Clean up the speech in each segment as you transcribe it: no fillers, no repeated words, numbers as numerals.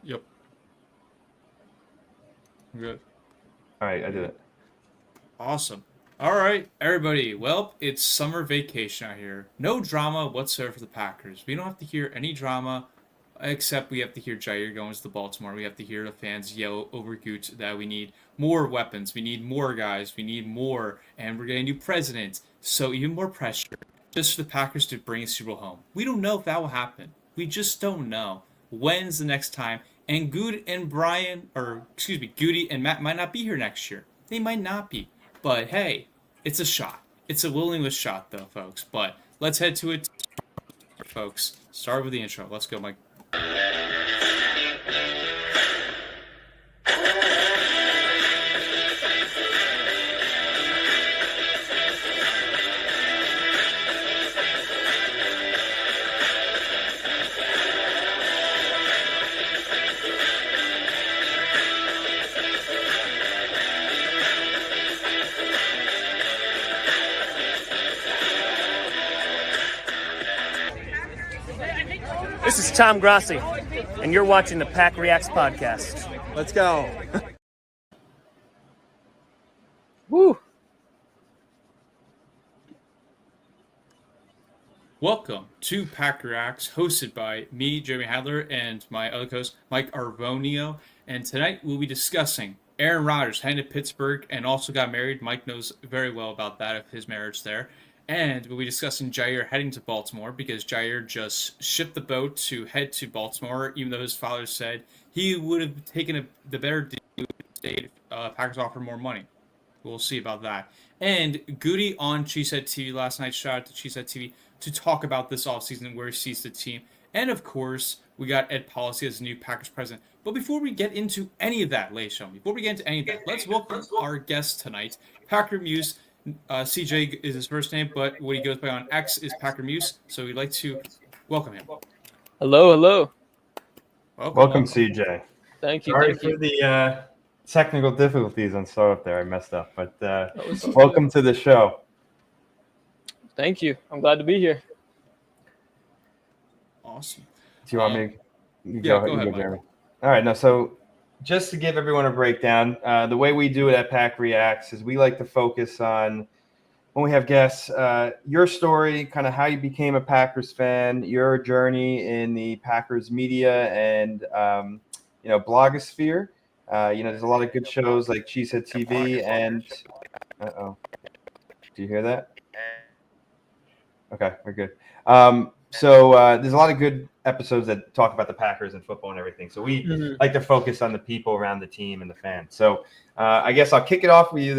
Yep. Good. All right, I did it. Awesome. All right, everybody. Well, it's summer vacation out here. No drama whatsoever for the Packers. We don't have to hear any drama, except we have to hear Jaire going to Baltimore. We have to hear the fans yell over Gooch that we need more weapons, we need more guys, we need more, and we're getting a new president. So even more pressure just for the Packers to bring a Super Bowl home. We don't know if that will happen. We just don't know. When's the next time? And Goody and Matt might not be here next year. They might not be. But hey, it's a shot. It's a Will English shot, though, folks. But let's head to it, folks. Start with the intro. Let's go, Mike. This is Tom Grossi, and you're watching the PackReacts podcast. Let's go. Woo! Welcome to PackReacts, hosted by me, Jeremy Hadler, and my other co-host, Mike Arvonio. And tonight we'll be discussing Aaron Rodgers heading to Pittsburgh and also got married. Mike knows very well about that, of his marriage there. And we'll be discussing Jaire heading to Baltimore because Jaire just shipped the boat to head to Baltimore, even though his father said he would have taken the better deal if Packers offered more money. We'll see about that. And Goody on Cheesehead TV last night, shout out to Cheesehead TV, to talk about this offseason and where he sees the team. And of course, we got Ed Policy as the new Packers president. But before we get into any of that, let's welcome our guest tonight, Packer Muse. CJ is his first name, but what he goes by on X is Packer Muse. So we'd like to welcome him. Hello. Welcome, CJ. Thank you. Sorry for the technical difficulties on startup there. I messed up, but welcome to the show. Thank you. I'm glad to be here. Awesome. Do you want me to go ahead, Jeremy? All right. So just to give everyone a breakdown, the way we do it at PackReacts is we like to focus on, when we have guests, your story, kind of how you became a Packers fan, your journey in the Packers media and, blogosphere. There's a lot of good shows like Cheesehead TV and do you hear that? Okay, we're good. So there's a lot of good episodes that talk about the Packers and football and everything. So we like to focus on the people around the team and the fans. So I guess I'll kick it off with you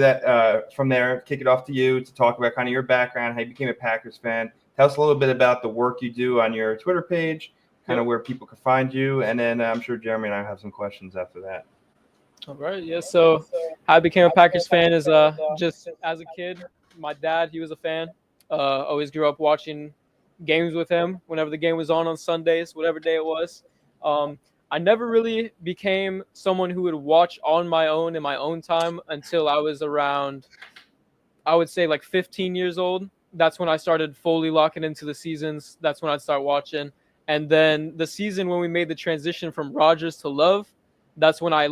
from there, kick it off to you to talk about kind of your background, how you became a Packers fan. Tell us a little bit about the work you do on your Twitter page, kind of where people can find you. And then I'm sure Jeremy and I have some questions after that. All right. Yeah. So how I became a Packers fan is just as a kid. My dad, he was a fan. Always grew up watching games with him whenever the game was on Sundays, whatever day it was. I never really became someone who would watch on my own in my own time until I was around, I would say, like 15 years old. That's when I started fully locking into the seasons. That's when I'd start watching. And then the season when we made the transition from Rodgers to Love, that's when I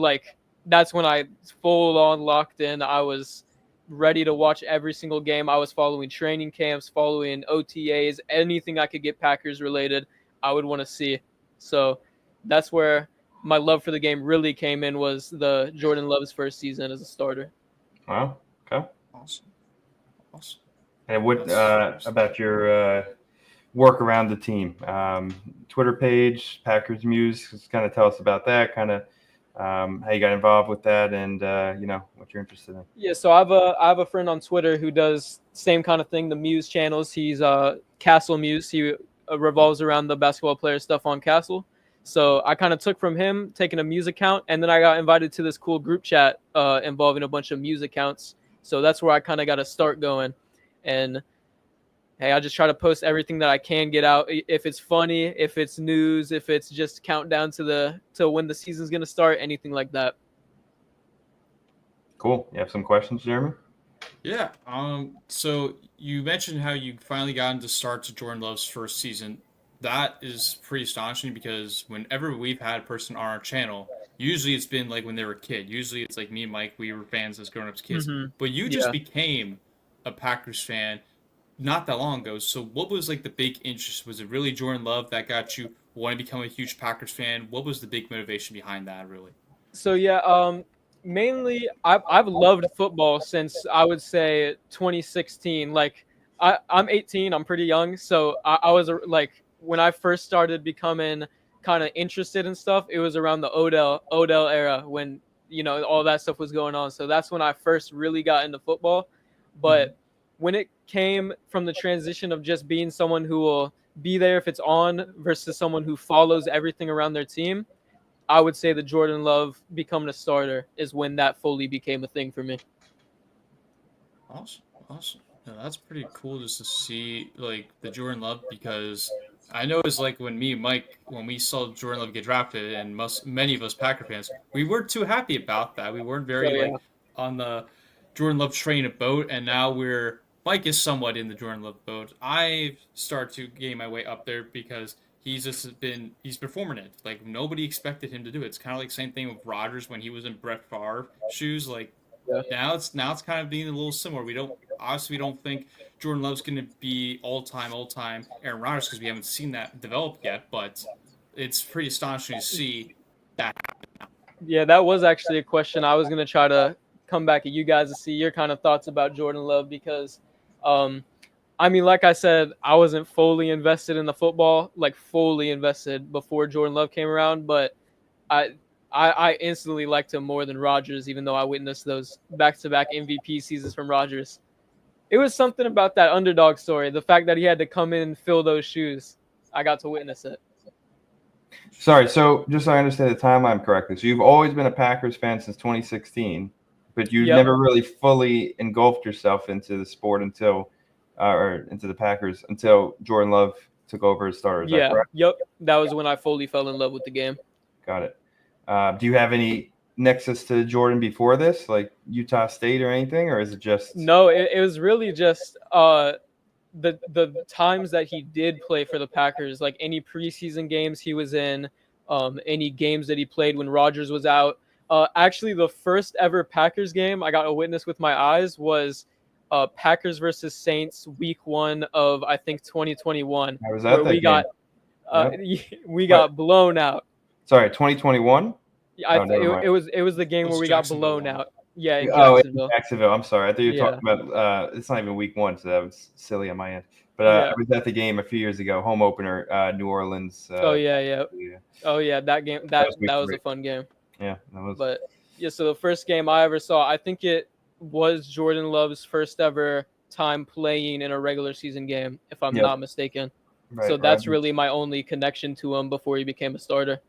full on locked in. I was ready to watch every single game. I was following training camps, following OTAs, anything I could get Packers related, I would want to see. So that's where my love for the game really came in, was the Jordan Love's first season as a starter. Wow. Okay. Awesome. And what about your work around the team? Twitter page, Packers Muse, just kind of tell us about that, kind of how you got involved with that, and what you're interested in. Yeah, so I have a friend on Twitter who does same kind of thing, the Muse channels. He's Castle Muse. He revolves around the basketball player stuff on Castle. So I kind of took from him, taking a Muse account, and then I got invited to this cool group chat involving a bunch of Muse accounts. So that's where I kind of got to start going. And hey, I just try to post everything that I can get out. If it's funny, if it's news, if it's just countdown to when the season's going to start, anything like that. Cool. You have some questions, Jeremy? Yeah. So you mentioned how you finally got into start to Jordan Love's first season. that is pretty astonishing because whenever we've had a person on our channel, usually it's been like when they were a kid. Usually it's like me and Mike, we were fans as grown ups kids. Mhm. But you just Yeah. became a Packers fan not that long ago. So what was like the big interest? Was it really Jordan Love that got you want to become a huge Packers fan? What was the big motivation behind that really? So yeah, mainly I've loved football since I would say 2016. Like I'm 18, I'm pretty young, so I was like when I first started becoming kind of interested in stuff, it was around the Odell era when all that stuff was going on. So that's when I first really got into football. But when it came from the transition of just being someone who will be there if it's on versus someone who follows everything around their team, I would say the Jordan Love becoming a starter is when that fully became a thing for me. Awesome, awesome. Yeah, that's pretty cool just to see like the Jordan Love because I know it's like when me and Mike when we saw Jordan Love get drafted and many of us Packer fans we weren't too happy about that. We weren't So very yeah, like on the Jordan Love train of boat, and now Mike is somewhat in the Jordan Love boat. I start to gain my way up there because he's performing it. Like nobody expected him to do it. It's kind of like same thing with Rodgers when he was in Brett Favre shoes. Like yeah, now it's kind of being a little similar. We don't think Jordan Love's going to be all time Aaron Rodgers because we haven't seen that develop yet. But it's pretty astonishing to see that. yeah. That was actually a question I was gonna try to come back at you guys to see your kind of thoughts about Jordan Love because, I mean, like I said, I wasn't fully invested in the football, like fully invested before Jordan Love came around, but I I instantly liked him more than Rodgers, even though I witnessed those back-to-back MVP seasons from Rodgers. It was something about that underdog story, the fact that he had to come in and fill those shoes. I got to witness it. Sorry, so just so I understand the timeline correctly, so you've always been a Packers fan since 2016, but you Yep. never really fully engulfed yourself into the sport until, or into the Packers until Jordan Love took over as starter. Is that Yeah. correct? Yep. That was when I fully fell in love with the game. Got it. Do you have any nexus to Jordan before this, like Utah State or anything, or is it just? No, it was really just the times that he did play for the Packers, like any preseason games he was in, any games that he played when Rodgers was out. Actually, the first ever Packers game I got to witness with my eyes was Packers versus Saints Week 1 of I think 2021, I was at where that we game. got we got blown out. Sorry, 2021. Never mind. It was the game It where was we got Jacksonville blown one. out. Yeah, in Oh, in Jacksonville. Jacksonville. I'm sorry. I thought you were Yeah. talking about. It's not even week 1, so that was silly on my end. But Yeah. I was at the game a few years ago, home opener, New Orleans. Oh yeah. Oh yeah, that game that was week was 3. a fun game. Yeah, that was. But yeah, so the first game I ever saw, I think it was Jordan Love's first ever time playing in a regular season game, if I'm Yep. not mistaken. Right, So that's Rodgers- really my only connection to him before he became a starter.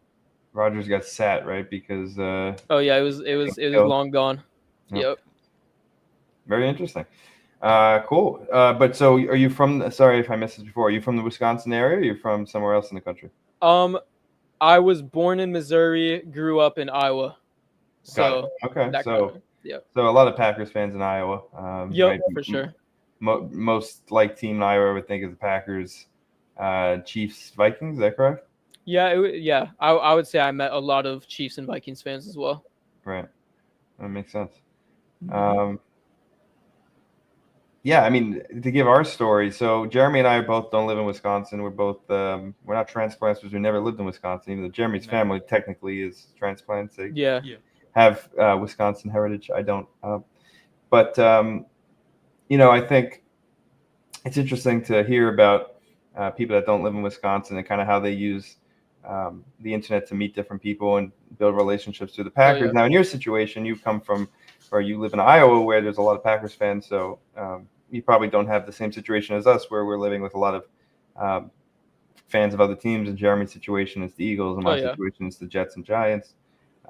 Rodgers got sat, right, because Oh yeah, it was long gone. Yep. Yep. very interesting. Cool. But so are you from? Sorry if I missed this before. Are you from the Wisconsin area? Or are you from somewhere else in the country? I was born in Missouri, grew up in Iowa. So Okay. that So kind of, yep. so a lot of Packers fans in Iowa. Yep, right? for sure. Most like team in Iowa would think of the Packers, Chiefs, Vikings. Is that correct? Yeah, I would say I met a lot of Chiefs and Vikings fans as well. Right. That makes sense. Mhm. Yeah, I mean, to give our story, so Jeremy and I both don't live in Wisconsin. We're both we're not transplants because we never lived in Wisconsin. Even though Jeremy's No. family technically is transplants. They Yeah. have Wisconsin heritage. I don't. But I think it's interesting to hear about people that don't live in Wisconsin and kind of how they use the internet to meet different people and build relationships through the Packers. yeah. Now, in your situation, you come from, or you live in Iowa, where there's a lot of Packers fans, so you probably don't have the same situation as us, where we're living with a lot of fans of other teams. In Jeremy's situation, it's the Eagles. In my situation, it's the Jets and Giants.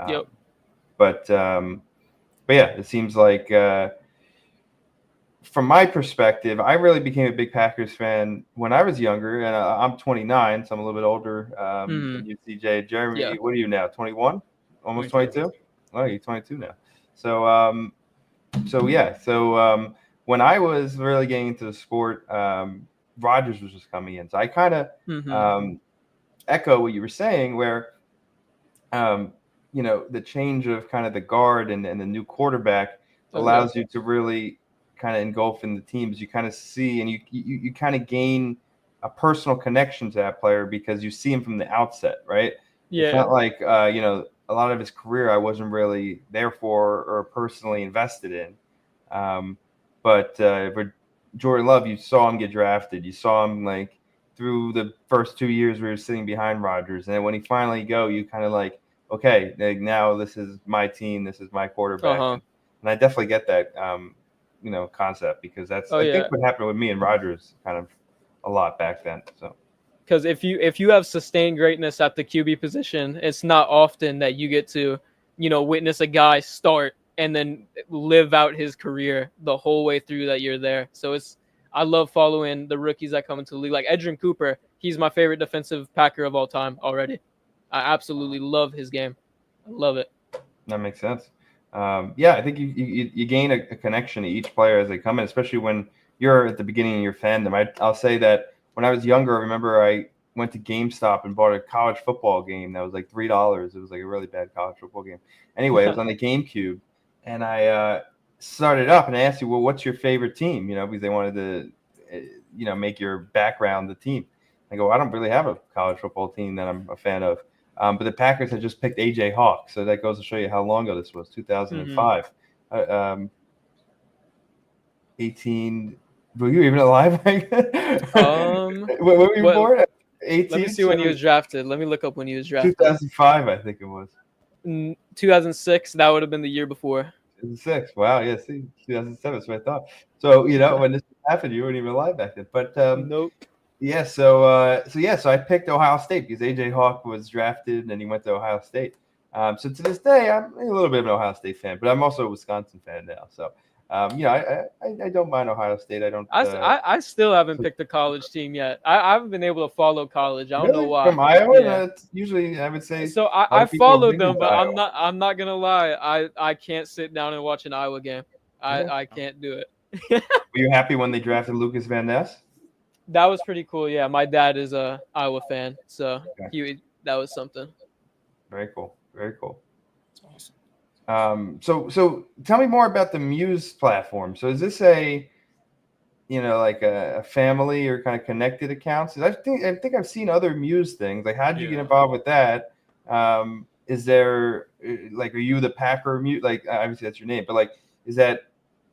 Yep. But yeah, it seems like from my perspective, I really became a big Packers fan when I was younger, and I'm 29, so I'm a little bit older than you, CJ. Jeremy, Yeah. what are you now? 21? Almost 22. 22? Oh, you're 22 now. So when I was really getting into the sport, Rodgers was just coming in. So I kind of Mhm. echo what you were saying, where the change of kind of the guard and the new quarterback allows you to really kind of engulf in the teams. You kind of see and you kind of gain a personal connection to that player because you see him from the outset, right? Yeah. It's not like a lot of his career I wasn't really there for or personally invested in. But for Jordan Love, you saw him get drafted. You saw him like through the first 2 years we were sitting behind Rodgers, and then when he finally go, you kind of like, okay, like now this is my team, this is my quarterback, and I definitely get that concept because that's I think what happened with me and Rodgers kind of a lot back then. So. Because if you have sustained greatness at the QB position, it's not often that you get to, witness a guy start and then live out his career the whole way through that you're there. So I love following the rookies that come into the league. Like Edgerrin Cooper, he's my favorite defensive Packer of all time already. I absolutely love his game. I love it. That makes sense. I think you gain a connection to each player as they come in, especially when you're at the beginning of your fandom. I'll say that when I was younger, I remember I went to GameStop and bought a college football game that was like $3. It was like a really bad college football game. Anyway, it was on the GameCube, and I started up and I asked you, well, what's your favorite team? Because they wanted to, make your background the team. I go, I don't really have a college football team that I'm a fan of. But the Packers had just picked A.J. Hawk, so that goes to show you how long ago this was, 2005. 18. Were you even alive? When were you born? 18. Let me see when he was drafted. Let me look up when he was drafted. 2005, I think it was. 2006. That would have been the year before. 2006. Wow. Yeah. See, 2007. That's what I thought. So when this happened, you weren't even alive back then. But nope. Yeah. So I picked Ohio State because A.J. Hawk was drafted and he went to Ohio State. So to this day, I'm a little bit of an Ohio State fan, but I'm also a Wisconsin fan now. So. I don't mind Ohio State. I don't. I still haven't picked a college team yet. I haven't been able to follow college. I don't know why. From Iowa, that's usually I would say. So I followed them, but I'm not gonna lie. I can't sit down and watch an Iowa game. I can't do it. Were you happy when they drafted Lucas Van Ness? That was pretty cool. Yeah, my dad is a Iowa fan, so that was something. Very cool. Very cool. That's awesome. So tell me more about the Muse platform. So is this like a family or kind of connected accounts? I think I've seen other Muse things. Like, how did you get involved with that? Is there are you the Packer Muse? Like, obviously that's your name, but like, is it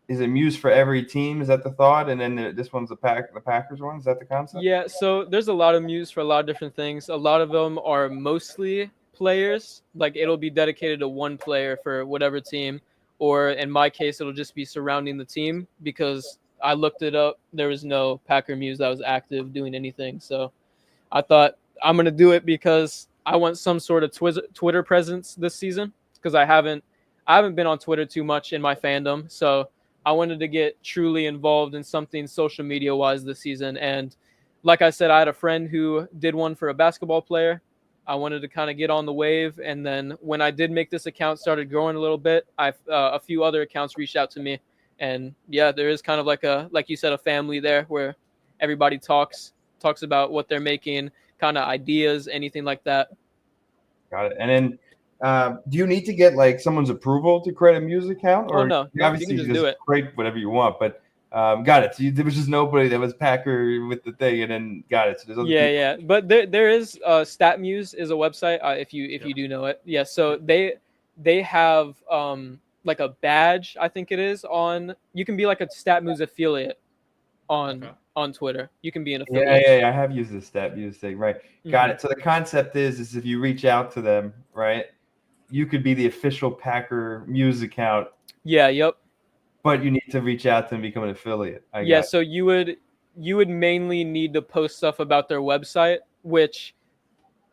Muse for every team? Is that the thought? And then this one's the Packers one. Is that the concept? Yeah. So there's a lot of Muse for a lot of different things. A lot of them are mostly players, like it'll be dedicated to one player for whatever team, or in my case it'll just be surrounding the team because I looked it up. There was no Packer Muse that was active doing anything, so I thought I'm gonna do it because I want some sort of Twitter presence this season because I haven't been on Twitter too much in my fandom, so I wanted to get truly involved in something social media wise this season. And like I said, I had a friend who did one for a basketball player. I wanted to kind of get on the wave, and then when I did make this account started growing a little bit, a few other accounts reached out to me, and there is kind of like you said, a family there where everybody talks about what they're making, kind of ideas, anything like that. Got it. And then, do you need to get like someone's approval to create a Muse account, or no, obviously you can just do it. Create whatever you want, but. Got it. So there was just nobody that was Packer with the thing, and then got it. So there's other people. But there is StatMuse is a website if you do know it. Yeah, so they have like a badge, I think it is, on. You can be like a StatMuse affiliate on Twitter. You can be an affiliate. Yeah. I have used the StatMuse thing, right? Got it. So the concept is if you reach out to them, right, you could be the official Packer Muse account. Yeah. Yep. But you need to reach out to them and become an affiliate. So you would mainly need to post stuff about their website, which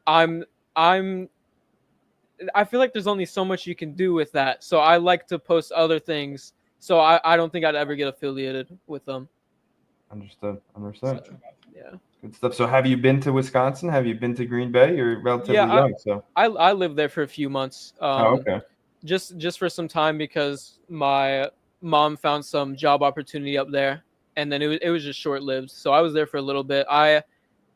I feel like there's only so much you can do with that. So I like to post other things. So I don't think I'd ever get affiliated with them. Understood. So, yeah. Good stuff. So have you been to Wisconsin? Have you been to Green Bay? You're relatively young, so I lived there for a few months. Okay. Just for some time because my mom found some job opportunity up there, and then it was just short-lived. So I was there for a little bit. I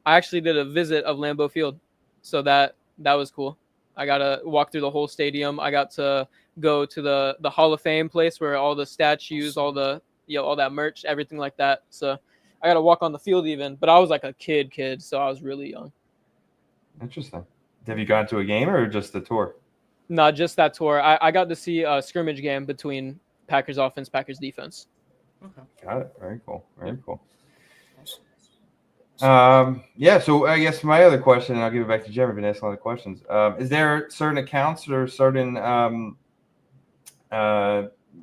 actually did a visit of Lambeau Field. So that was cool. I got to walk through the whole stadium. I got to go to the Hall of Fame place where all the statues, all the all that merch, everything like that. So I got to walk on the field even, but I was like a kid, so I was really young. Interesting. Have you gone to a game or just the tour? No, just that tour. I got to see a scrimmage game between Packers offense, Packers defense. Okay. Got it. Very cool. Very cool. Awesome. Yeah, so I guess my other question, and I'll give it back to Jeremy. I've been asking a lot of questions. Is there certain accounts or certain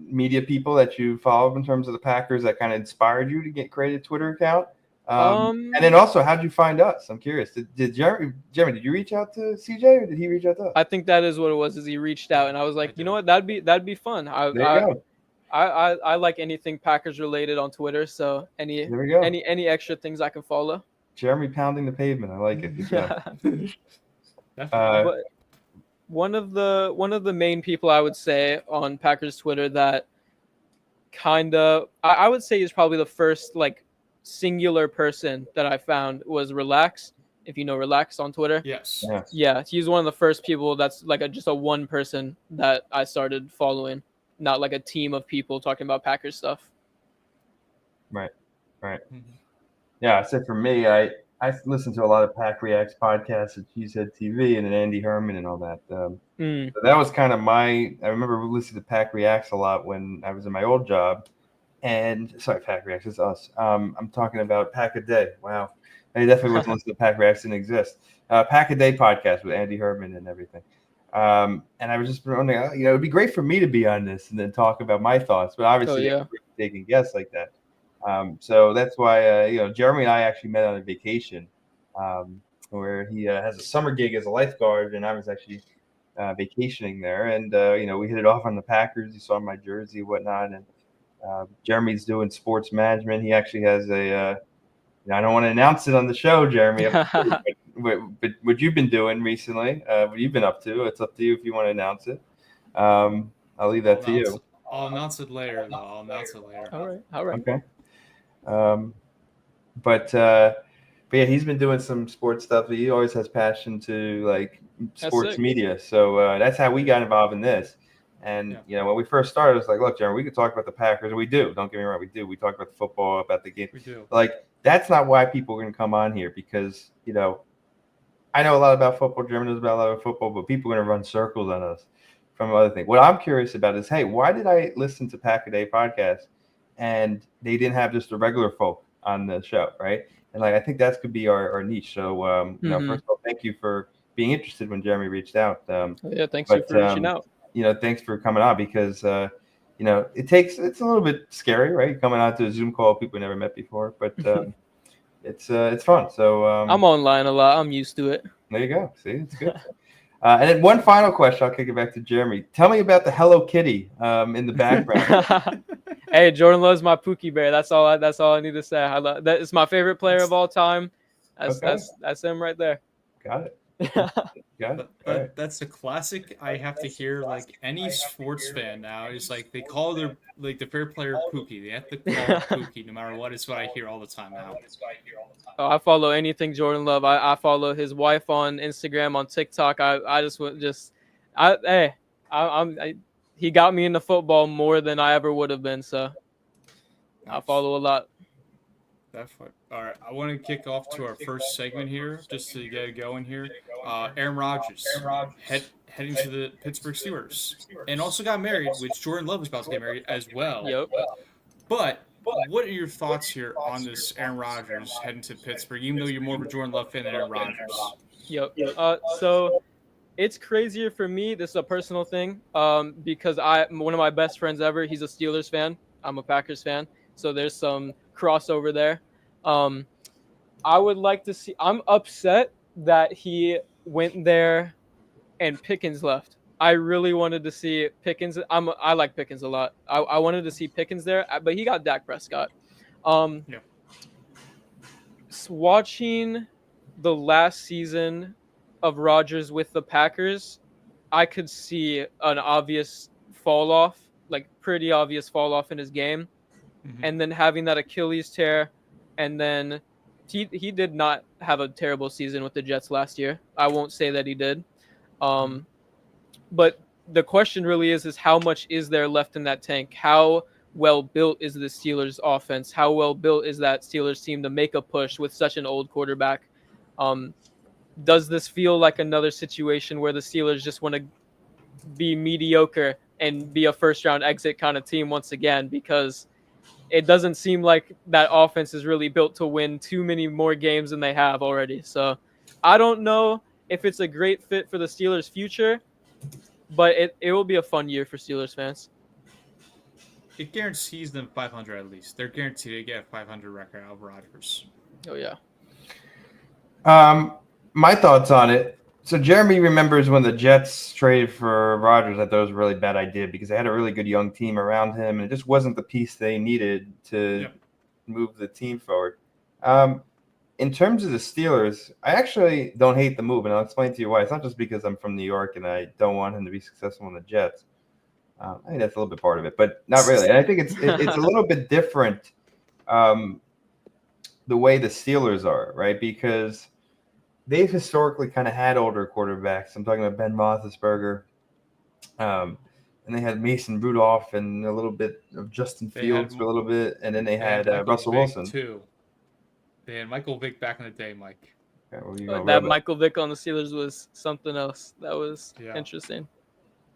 media people that you follow in terms of the Packers that kind of inspired you to create a Twitter account? And then also, how did you find us? I'm curious. Did Jeremy, did you reach out to CJ or did he reach out to us? I think that is what it was. Is he reached out and I was like, you know what, that'd be fun. There you go. I like anything Packers related on Twitter. So any extra things I can follow. Jeremy pounding the pavement. I like it. Good job. But one of the main people I would say on Packers Twitter that kind of I would say is probably the first like singular person that I found was Relax. If you know Relax on Twitter. Yes. Yeah, he's one of the first people that's like just a one person that I started following, not like a team of people talking about Packers stuff. Right. Mm-hmm. Yeah, I said for me, I listened to a lot of PackReacts podcasts at Cheesehead TV and then Andy Herman and all that. So that was kind of I remember listening to PackReacts a lot when I was in my old job. And sorry, PackReacts, it's us. I'm talking about Pack a Day. Wow. I definitely wasn't listening to PackReacts, didn't exist. Pack a Day podcast with Andy Herman and everything. And I was just wondering, it'd be great for me to be on this and then talk about my thoughts, but obviously taking guests like that. So that's why, Jeremy and I actually met on a vacation where he has a summer gig as a lifeguard, and I was actually vacationing there. And, we hit it off on the Packers. He saw my jersey and whatnot. And Jeremy's doing sports management. He actually has I don't want to announce it on the show, Jeremy, but what you've been doing recently, what you've been up to, it's up to you if you want to announce it. I'll leave that to you. I'll announce it later, though. All right. Okay. But yeah, he's been doing some sports stuff. He always has passion to like sports media. So that's how we got involved in this. And, when we first started, it's like, look, Jeremy, we could talk about the Packers. And we do. Don't get me wrong. We do. We talk about the football, about the game. We do. Like, that's not why people are going to come on here because, I know a lot about football. Jeremy knows about a lot of football, but people are going to run circles on us from other things. What I'm curious about is, hey, why did I listen to Pack a Day podcast and they didn't have just the regular folk on the show, right? And, like, I think that could be our niche. So, first of all, thank you for being interested when Jeremy reached out. Thanks for reaching out. Thanks for coming on because, it's a little bit scary, right? Coming out to a Zoom call, people never met before, but it's fun. So I'm online a lot. I'm used to it. There you go. See, it's good. And then one final question. I'll kick it back to Jeremy. Tell me about the Hello Kitty in the background. Hey, Jordan loves my Pookie Bear. That's all I need to say. I love that. It's my favorite player of all time. That's him right there. Got it. But that's the classic. I have to hear like any sports fan now is like they call their the favorite player Pookie. They have to call him Pookie no matter what. It's what I hear all the time now. Oh, I follow anything Jordan Love. I follow his wife on Instagram, on TikTok. He got me into football more than I ever would have been. So I follow a lot. Definitely. All right, I want to kick off to our first segment here, just to get it going here. Aaron Rodgers heading to the Pittsburgh Steelers, and also got married, which Jordan Love is about to get married as well. Yep. But what are your thoughts here on this Aaron Rodgers heading to Pittsburgh, even though you're more of a Jordan Love fan than Aaron Rodgers? Yep. So it's crazier for me. This is a personal thing because one of my best friends ever, he's a Steelers fan. I'm a Packers fan. So there's some crossover there. I would like to see. I'm upset that he went there and Pickens left. I really wanted to see Pickens. I like Pickens a lot. I wanted to see Pickens there, but he got Dak Prescott. Watching the last season of Rodgers with the Packers, I could see an obvious fall off, like pretty obvious fall off in his game. Mm-hmm. And then having that Achilles tear and then he did not have a terrible season with the Jets last year. I won't say that he did. But the question really is how much is there left in that tank? How well built is the Steelers offense? How well built is that Steelers team to make a push with such an old quarterback? Does this feel like another situation where the Steelers just want to be mediocre and be a first round exit kind of team once again? Because it doesn't seem like that offense is really built to win too many more games than they have already. So I don't know if it's a great fit for the Steelers' future, but it will be a fun year for Steelers fans. It guarantees them 500 at least. They're guaranteed to get a 500 record out of Rodgers. Oh, yeah. My thoughts on it. So Jeremy remembers when the Jets traded for Rodgers. I thought it was a really bad idea because they had a really good young team around him, and it just wasn't the piece they needed to move the team forward. In terms of the Steelers, I actually don't hate the move, and I'll explain to you why. It's not just because I'm from New York and I don't want him to be successful in the Jets. I think that's a little bit part of it, but not really. And I think it's a little bit different the way the Steelers are, right? Because they've historically kind of had older quarterbacks. I'm talking about Ben Roethlisberger. And they had Mason Rudolph and a little bit of Justin Fields for a little bit. And then they had Russell Wilson. Too. They had Michael Vick back in the day, Mike. Okay, that Michael Vick on the Steelers was something else. That was interesting.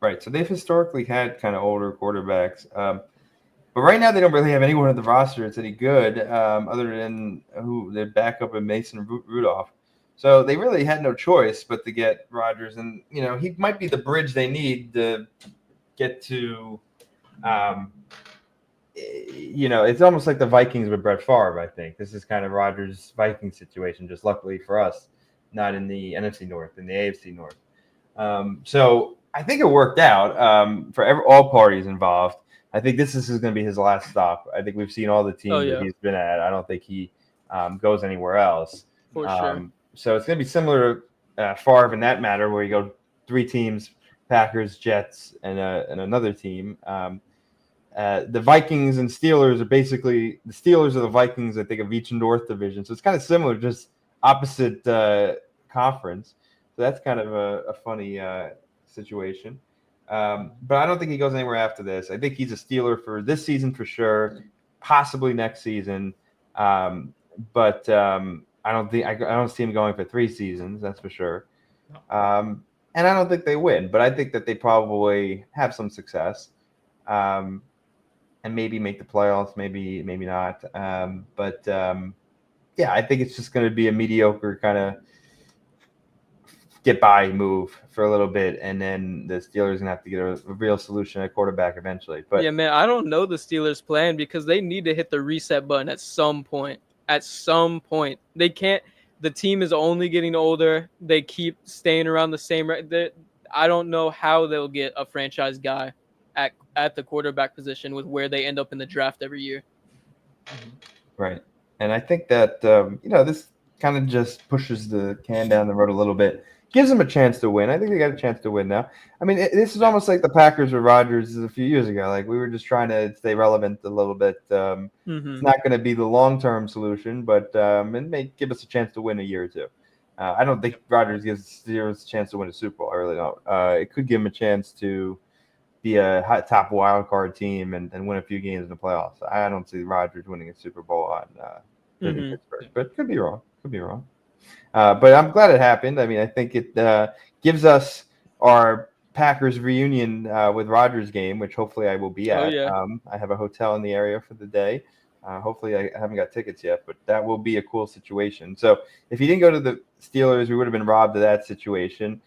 Right. So they've historically had kind of older quarterbacks. But right now they don't really have anyone on the roster that's any good other than who their backup in Mason Rudolph. So they really had no choice but to get Rodgers. And, he might be the bridge they need to get to, it's almost like the Vikings with Brett Favre, I think. This is kind of Rodgers' Vikings situation, just luckily for us, not in the NFC North, in the AFC North. So I think it worked out for all parties involved. I think this is going to be his last stop. I think we've seen all the teams that he's been at. I don't think he goes anywhere else. For sure. So it's going to be similar to Favre in that matter, where you go 3 teams, Packers, Jets, and another team. The Vikings and Steelers are basically – the Steelers are the Vikings, I think, of each North division. So it's kind of similar, just opposite conference. So that's kind of a funny situation. But I don't think he goes anywhere after this. I think he's a Steeler for this season for sure, possibly next season. But I don't see him going for 3 seasons. That's for sure. And I don't think they win, but I think that they probably have some success, and maybe make the playoffs, maybe not. I think it's just going to be a mediocre kind of get by move for a little bit, and then the Steelers gonna have to get a real solution at quarterback eventually. But yeah, man, I don't know the Steelers' plan because they need to hit the reset button at some point. They can't. The team is only getting older. They keep staying around the same. I don't know how they'll get a franchise guy at the quarterback position with where they end up in the draft every year. Right, and I think that this kind of just pushes the can down the road a little bit. Gives them a chance to win. I think they got a chance to win now. I mean, this is almost like the Packers with Rodgers a few years ago. Like, we were just trying to stay relevant a little bit. It's not going to be the long-term solution, but it may give us a chance to win a year or two. I don't think Rodgers gives the Steelers a chance to win a Super Bowl. I really don't. It could give him a chance to be a top wild card team and win a few games in the playoffs. I don't see Rodgers winning a Super Bowl on Pittsburgh, but could be wrong. But I'm glad it happened. I mean, I think it gives us our Packers reunion with Rodgers game, which hopefully I will be at. I have a hotel in the area for the day. Hopefully I haven't got tickets yet, but that will be a cool situation. So if he didn't go to the Steelers, we would have been robbed of that situation.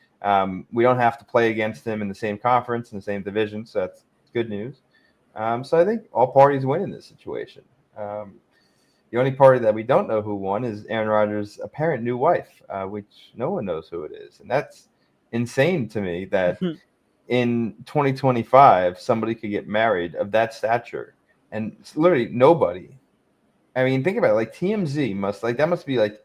We don't have to play against them in the same conference, in the same division, so that's good news. So I think all parties win in this situation. The only party that we don't know who won is Aaron Rodgers' apparent new wife, which no one knows who it is. And that's insane to me that in 2025, somebody could get married of that stature. And it's literally nobody. I mean, think about it. Like, TMZ that must be like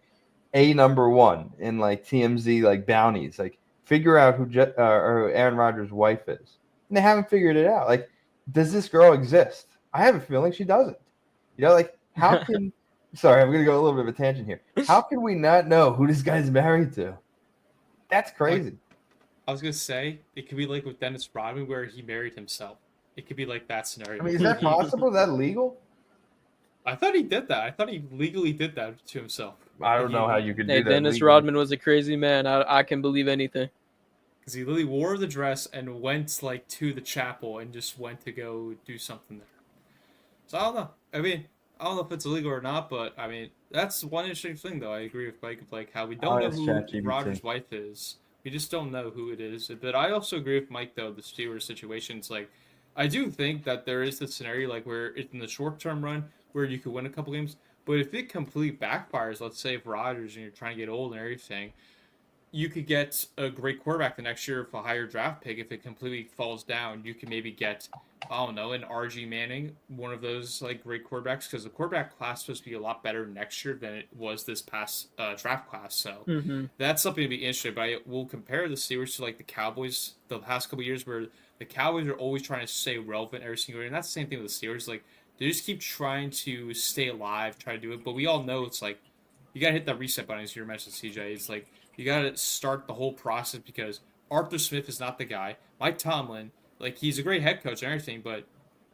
a number one in like TMZ like bounties. Like, figure out who Aaron Rodgers' wife is. And they haven't figured it out. Like, does this girl exist? I have a feeling she doesn't. How can – sorry, I'm going to go a little bit of a tangent here. How can we not know who this guy's married to? That's crazy. I was gonna say it could be like with Dennis Rodman, where he married himself. It could be like that scenario. I mean, is that possible? Is that legal? I thought he did that. I thought he legally did that to himself. I don't know how you could do that. Dennis legally. Rodman was a crazy man. I can believe anything. Because he literally wore the dress and went like to the chapel and just went to go do something there. So I don't know. I mean, I don't know if it's illegal or not, but I mean, that's one interesting thing, though. I agree with Mike of like how we don't know that's who ChatGPT. Rodgers' wife is. We just don't know who it is. But I also agree with Mike, though. The Steelers situation, it's like I do think that there is this scenario like where it's in the short term run where you could win a couple games, but if it completely backfires, let's say if Rodgers and you're trying to get old and everything, you could get a great quarterback the next year with a higher draft pick. If it completely falls down, you can maybe get, I don't know, an RG Manning, one of those like great quarterbacks, because the quarterback class is supposed to be a lot better next year than it was this past draft class. So that's something to be interesting. But I will compare the Steelers to like the Cowboys the past couple of years, where the Cowboys are always trying to stay relevant every single year, and that's the same thing with the Steelers. Like they just keep trying to stay alive, try to do it, but we all know it's like you gotta hit that reset button, as you mentioned, CJ. It's like you got to start the whole process because Arthur Smith is not the guy. Mike Tomlin, like, he's a great head coach and everything, but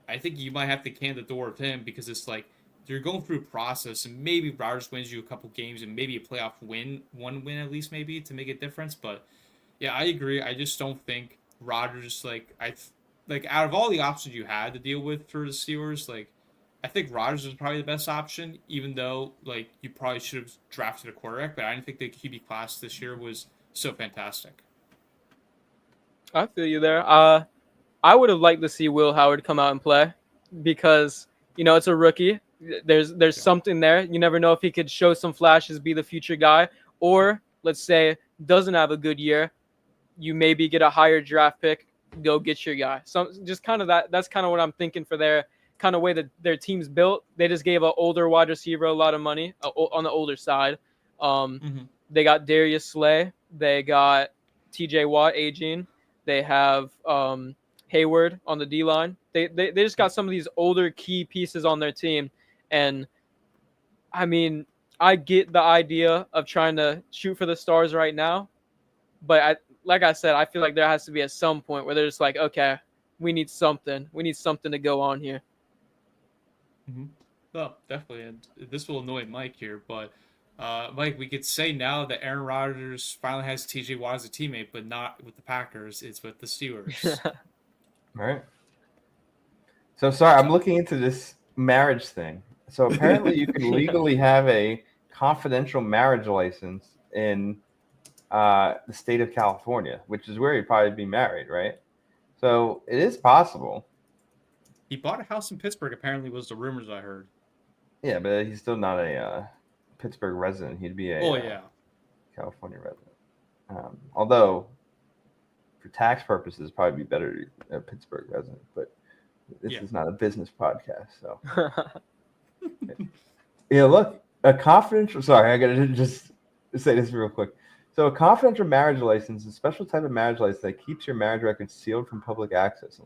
I think you might have to can the door of him because it's like you're going through a process, and maybe Rodgers wins you a couple games and maybe a playoff win, one win at least maybe to make a difference. But yeah, I agree. I just don't think Rodgers, like, out of all the options you had to deal with for the Steelers, like, I think Rodgers was probably the best option, even though like you probably should have drafted a quarterback. But I didn't think the QB class this year was so fantastic. I feel you there. I would have liked to see Will Howard come out and play because it's a rookie. There's something there. You never know if he could show some flashes, be the future guy, or let's say doesn't have a good year. You maybe get a higher draft pick. Go get your guy. So just kind of that's kind of what I'm thinking for their kind of way that their team's built. They just gave an older wide receiver a lot of money on the older side. They got Darius Slay. They got TJ Watt aging. They have Hayward on the D line. They just got some of these older key pieces on their team. And I mean, I get the idea of trying to shoot for the stars right now, but like I said, I feel like there has to be at some point where they're just like, okay, we need something. We need something to go on here. Well, definitely, and this will annoy Mike here, but Mike, we could say now that Aaron Rodgers finally has TJ Watt as a teammate, but not with the Packers; it's with the Steelers. All right. So sorry, I'm looking into this marriage thing. So apparently, you can legally have a confidential marriage license in the state of California, which is where you'd probably be married, right? So it is possible. He bought a house in Pittsburgh, apparently, was the rumors I heard. Yeah, but he's still not a Pittsburgh resident. He'd be a California resident. Although, for tax purposes, it'd probably be better to be a Pittsburgh resident. But this is not a business podcast, so. Yeah, look, a confidential. Sorry, I gotta just say this real quick. So, a confidential marriage license is a special type of marriage license that keeps your marriage record sealed from public access,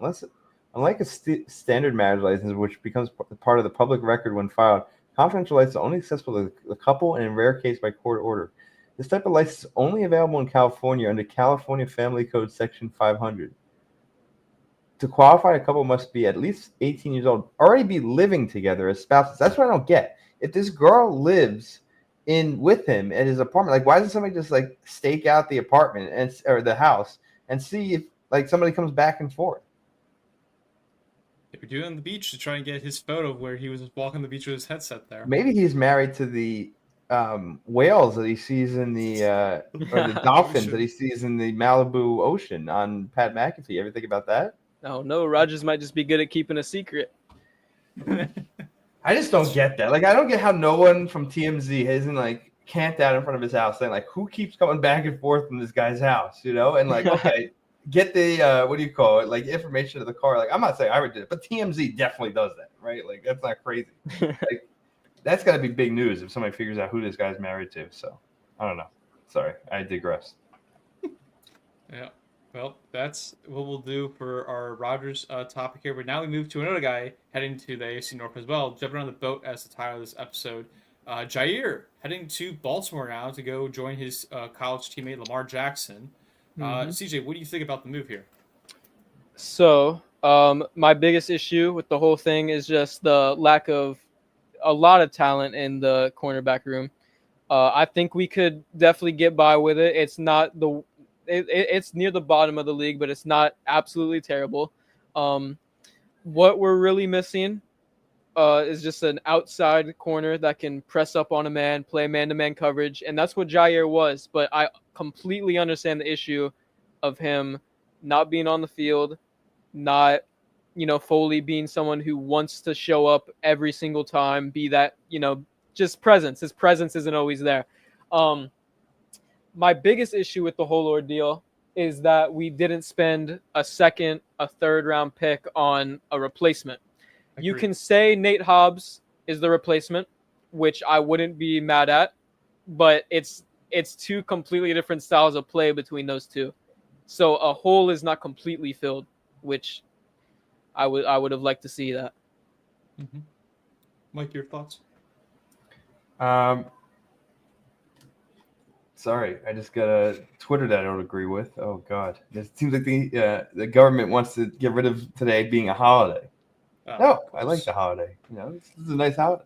unlike a standard marriage license, which becomes part of the public record when filed. Confidential license is only accessible to the couple and in rare case by court order. This type of license is only available in California under California Family Code Section 500. To qualify, a couple must be at least 18 years old, already be living together as spouses. That's what I don't get. If this girl lives with him at his apartment, like why doesn't somebody just like stake out the apartment or the house and see if like somebody comes back and forth? They were doing it on the beach to try and get his photo where he was walking the beach with his headset there. Maybe he's married to the whales that he sees in the or the dolphins that he sees in the Malibu Ocean on Pat McAfee. Ever think about that? No, Rodgers might just be good at keeping a secret. I just don't get that. Like, I don't get how no one from TMZ hasn't like camped out in front of his house saying like, who keeps coming back and forth from this guy's house, And like, okay. Get the what do you call it? Like information of the car. Like I'm not saying I would do it, but TMZ definitely does that, right? Like that's not crazy. Like that's got to be big news if somebody figures out who this guy's married to. So I don't know. Sorry, I digress. Yeah, well, that's what we'll do for our Rodgers topic here. But now we move to another guy heading to the AFC North as well, jumping on the boat as the title of this episode. Jaire heading to Baltimore now to go join his college teammate Lamar Jackson. CJ, what do you think about the move here? So, my biggest issue with the whole thing is just the lack of a lot of talent in the cornerback room. I think we could definitely get by with it. It's not it's near the bottom of the league, but it's not absolutely terrible. What we're really missing is just an outside corner that can press up on a man, play man-to-man coverage, and that's what Jaire was. But I completely understand the issue of him not being on the field, not Foley being someone who wants to show up every single time, be that just presence. His presence isn't always there. My biggest issue with the whole ordeal is that we didn't spend a third round pick on a replacement. You can say Nate Hobbs is the replacement, which I wouldn't be mad at, but it's two completely different styles of play between those two. So a hole is not completely filled, which I would have liked to see that. Mm-hmm. Mike, your thoughts? Sorry, I just got a Twitter that I don't agree with. Oh God, it seems like the government wants to get rid of today being a holiday. No, I like the holiday. This is a nice holiday.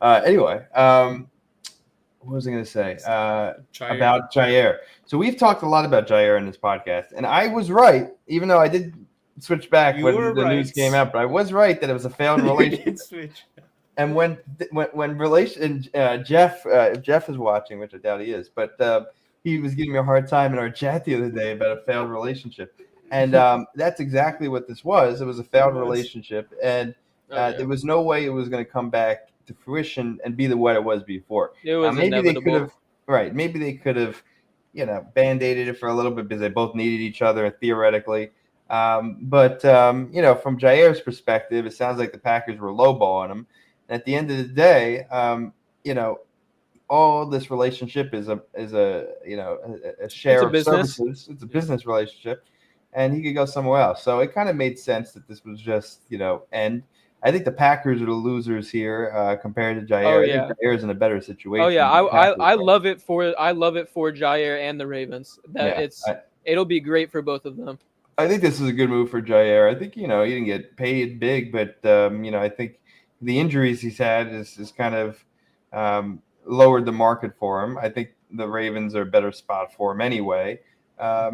Anyway, what was I going to say about Jaire? So we've talked a lot about Jaire in this podcast, and I was right, even though I did switch back when the news came out. But I was right that it was a failed relationship. And when Jeff is watching, which I doubt he is, but he was giving me a hard time in our chat the other day about a failed relationship. And that's exactly what this was. It was a failed relationship, and there was no way it was going to come back to fruition and be what it was before. It was maybe inevitable. They could have, right? Maybe they could have, band-aided it for a little bit because they both needed each other theoretically. But from Jaire's perspective, it sounds like the Packers were lowballing him. And at the end of the day, all this relationship is a share of services. It's a business relationship. And he could go somewhere else. So it kind of made sense that this was just, end. I think the Packers are the losers here compared to Jaire. Oh, yeah. I think Jaire's in a better situation. Oh yeah, I love it for Jaire and the Ravens. It'll be great for both of them. I think this is a good move for Jaire. I think he didn't get paid big, but I think the injuries he's had is kind of lowered the market for him. I think the Ravens are a better spot for him anyway. I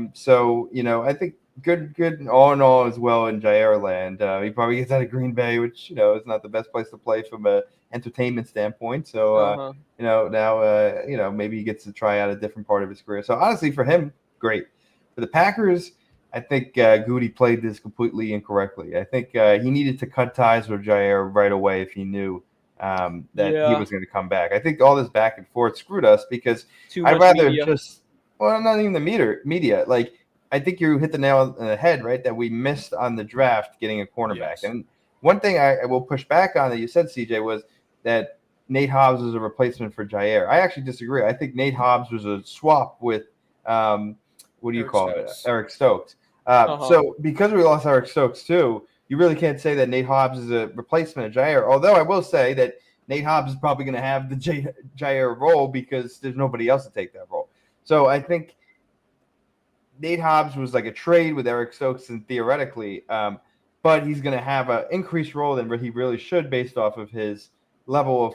think good all in all as well in Jaire land. He probably gets out of Green Bay, which is not the best place to play from a entertainment standpoint. So now maybe he gets to try out a different part of his career. So honestly, for him, great. For the Packers, I think Goody played this completely incorrectly. I think he needed to cut ties with Jaire right away if he knew that he was going to come back. I think all this back and forth screwed us because I'd rather just. Well, not even the media. Like, I think you hit the nail on the head, right? That we missed on the draft getting a cornerback. Yes. And one thing I will push back on that you said, CJ, was that Nate Hobbs was a replacement for Jaire. I actually disagree. I think Nate Hobbs was a swap with Eric Stokes. So because we lost Eric Stokes too, you really can't say that Nate Hobbs is a replacement of Jaire. Although I will say that Nate Hobbs is probably going to have the Jaire role because there's nobody else to take that role. So I think Nate Hobbs was like a trade with Eric Stokes, and theoretically, but he's going to have an increased role than he really should based off of his level of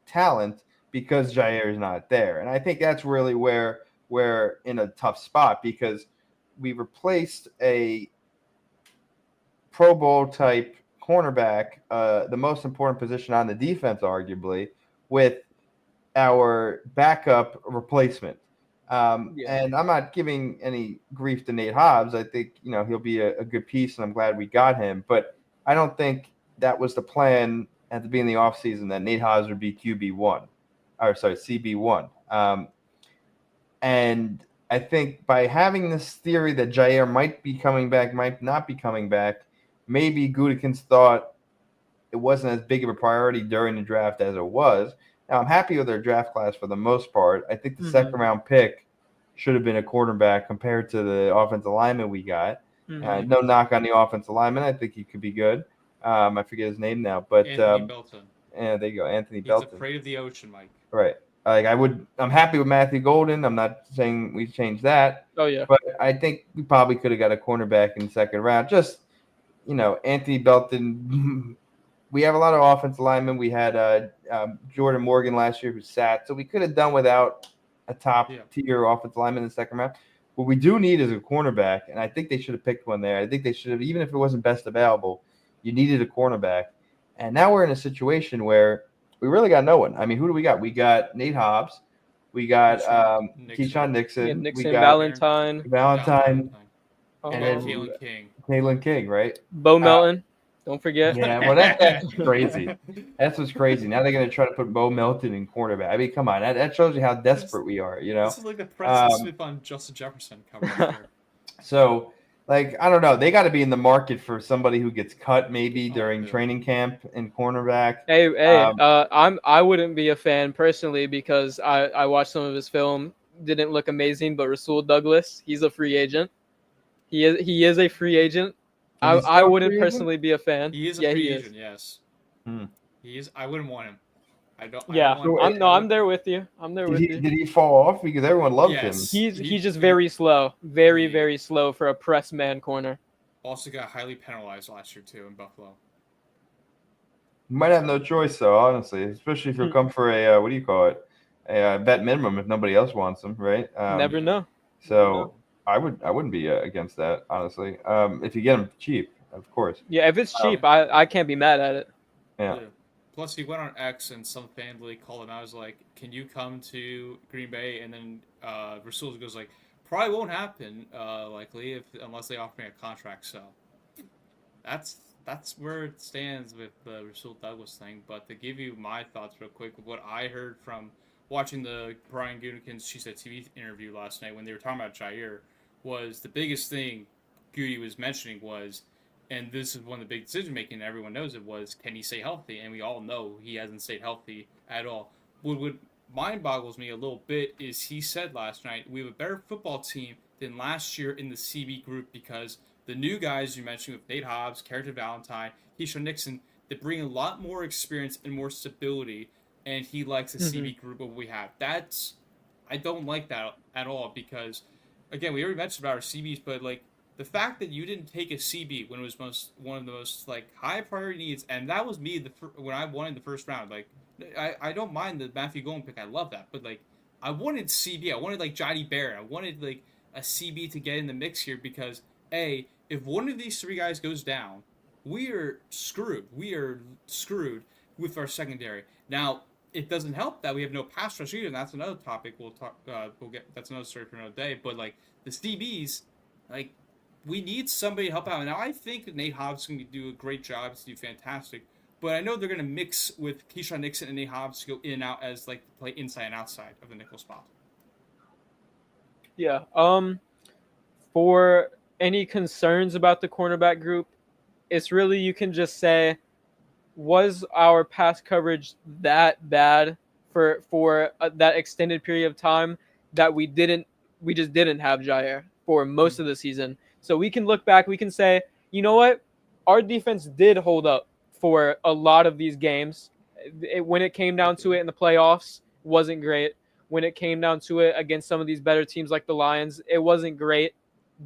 talent because Jaire is not there. And I think that's really where we're in a tough spot because we replaced a Pro Bowl type cornerback, the most important position on the defense, arguably, with our backup replacement. And I'm not giving any grief to Nate Hobbs. I think, he'll be a good piece, and I'm glad we got him. But I don't think that was the plan at the beginning of the offseason that Nate Hobbs would be CB1. And I think by having this theory that Jaire might be coming back, might not be coming back, maybe Gutekunst thought it wasn't as big of a priority during the draft as it was. Now, I'm happy with their draft class for the most part. I think the second round pick should have been a quarterback compared to the offensive lineman we got. No knock on the offensive lineman. I think he could be good. I forget his name now, but Anthony Belton. Yeah, there you go, Anthony He's Belton. afraid of the ocean, Mike. Right. Like I'm happy with Matthew Golden. I'm not saying we changed that. Oh yeah. But I think we probably could have got a cornerback in the second round. Just, Anthony Belton. We have a lot of offensive linemen. We had Jordan Morgan last year who sat. So we could have done without a top-tier offensive lineman in the second round. What we do need is a cornerback, and I think they should have picked one there. I think they should have, even if it wasn't best available, you needed a cornerback. And now we're in a situation where we really got no one. I mean, who do we got? We got Nate Hobbs. We got Keyshawn Nixon. Yeah, Nixon, we got Valentine, Valentine, and and then then Kalen King. Kalen King, right? Bo Melton. Don't forget. Yeah, well, that's crazy. That's what's crazy. Now they're going to try to put Bo Melton in cornerback. I mean, come on. That shows you how desperate we are, This is like the Preston Smith on Justin Jefferson coming up here. So, I don't know. They got to be in the market for somebody who gets cut maybe during training camp in cornerback. Hey, I wouldn't be a fan personally because I watched some of his film. Didn't look amazing, but Rasul Douglas, he's a free agent. He is a free agent. I wouldn't personally be a fan. He is a free agent, yes. He is. I wouldn't want him. I don't. I'm there with you. Did he fall off because everyone loved him? He's just very slow, very slow for a press man corner. Also got highly penalized last year too in Buffalo. You might have no choice though, honestly, especially if you come for a what do you call it, a vet minimum if nobody else wants him, right? Never know. So I wouldn't be against that, honestly. If you get him cheap, of course. Yeah, if it's cheap, I can't be mad at it. Yeah. Plus, he went on X, and some fan really called him. I was like, "Can you come to Green Bay?" And then Rasul goes like, "Probably won't happen, likely, unless they offer me a contract." So that's where it stands with the Rasul Douglas thing. But to give you my thoughts real quick, what I heard from watching the Brian Gutekunst's She Said TV interview last night when they were talking about Jaire was the biggest thing Goody was mentioning was, and this is one of the big decision making, and everyone knows it was, can he stay healthy? And we all know he hasn't stayed healthy at all. What mind boggles me a little bit is he said last night, we have a better football team than last year in the CB group because the new guys you mentioned with Nate Hobbs, Carrington Valentine, Keyshawn Nixon, they bring a lot more experience and more stability, and he likes the CB group of what we have. I don't like that at all because, again, we already mentioned about our CBs, but the fact that you didn't take a CB when it was one of the most high priority needs, and that was me when I won in the first round. I don't mind the Matthew Golden pick, I love that, but I wanted CB, I wanted Johnny Barrett, I wanted a CB to get in the mix here because if one of these three guys goes down, we are screwed. We are screwed with our secondary. Now, it doesn't help that we have no pass rush either, and that's another topic we'll talk. That's another story for another day. But the DBs, we need somebody to help out. Now, I think that Nate Hobbs can do a great job. He's do fantastic. But I know they're going to mix with Keyshawn Nixon and Nate Hobbs to go in and out as play inside and outside of the nickel spot. Yeah. For any concerns about the cornerback group, it's really, you can just say, was our pass coverage that bad for that extended period of time that we just didn't have Jaire for most of the season? So we can look back, we can say, you know what? Our defense did hold up for a lot of these games. When it came down to it in the playoffs, wasn't great. When it came down to it against some of these better teams like the Lions, it wasn't great.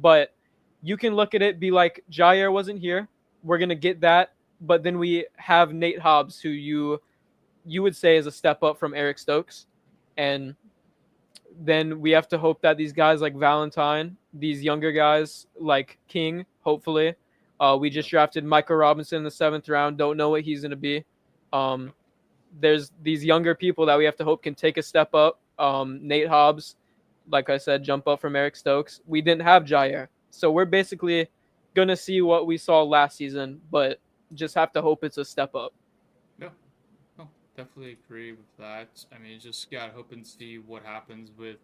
But you can look at it, be like, Jaire wasn't here. We're going to get that. But then we have Nate Hobbs, who you would say is a step up from Eric Stokes. And then we have to hope that these guys like Valentine, these younger guys like King, hopefully. We just drafted Michael Robinson in the 7th round. Don't know what he's going to be. There's these younger people that we have to hope can take a step up. Nate Hobbs, like I said, jump up from Eric Stokes. We didn't have Jaire. So we're basically going to see what we saw last season, but just have to hope it's a step up. No, definitely agree with that. I mean, just got to hope and see what happens with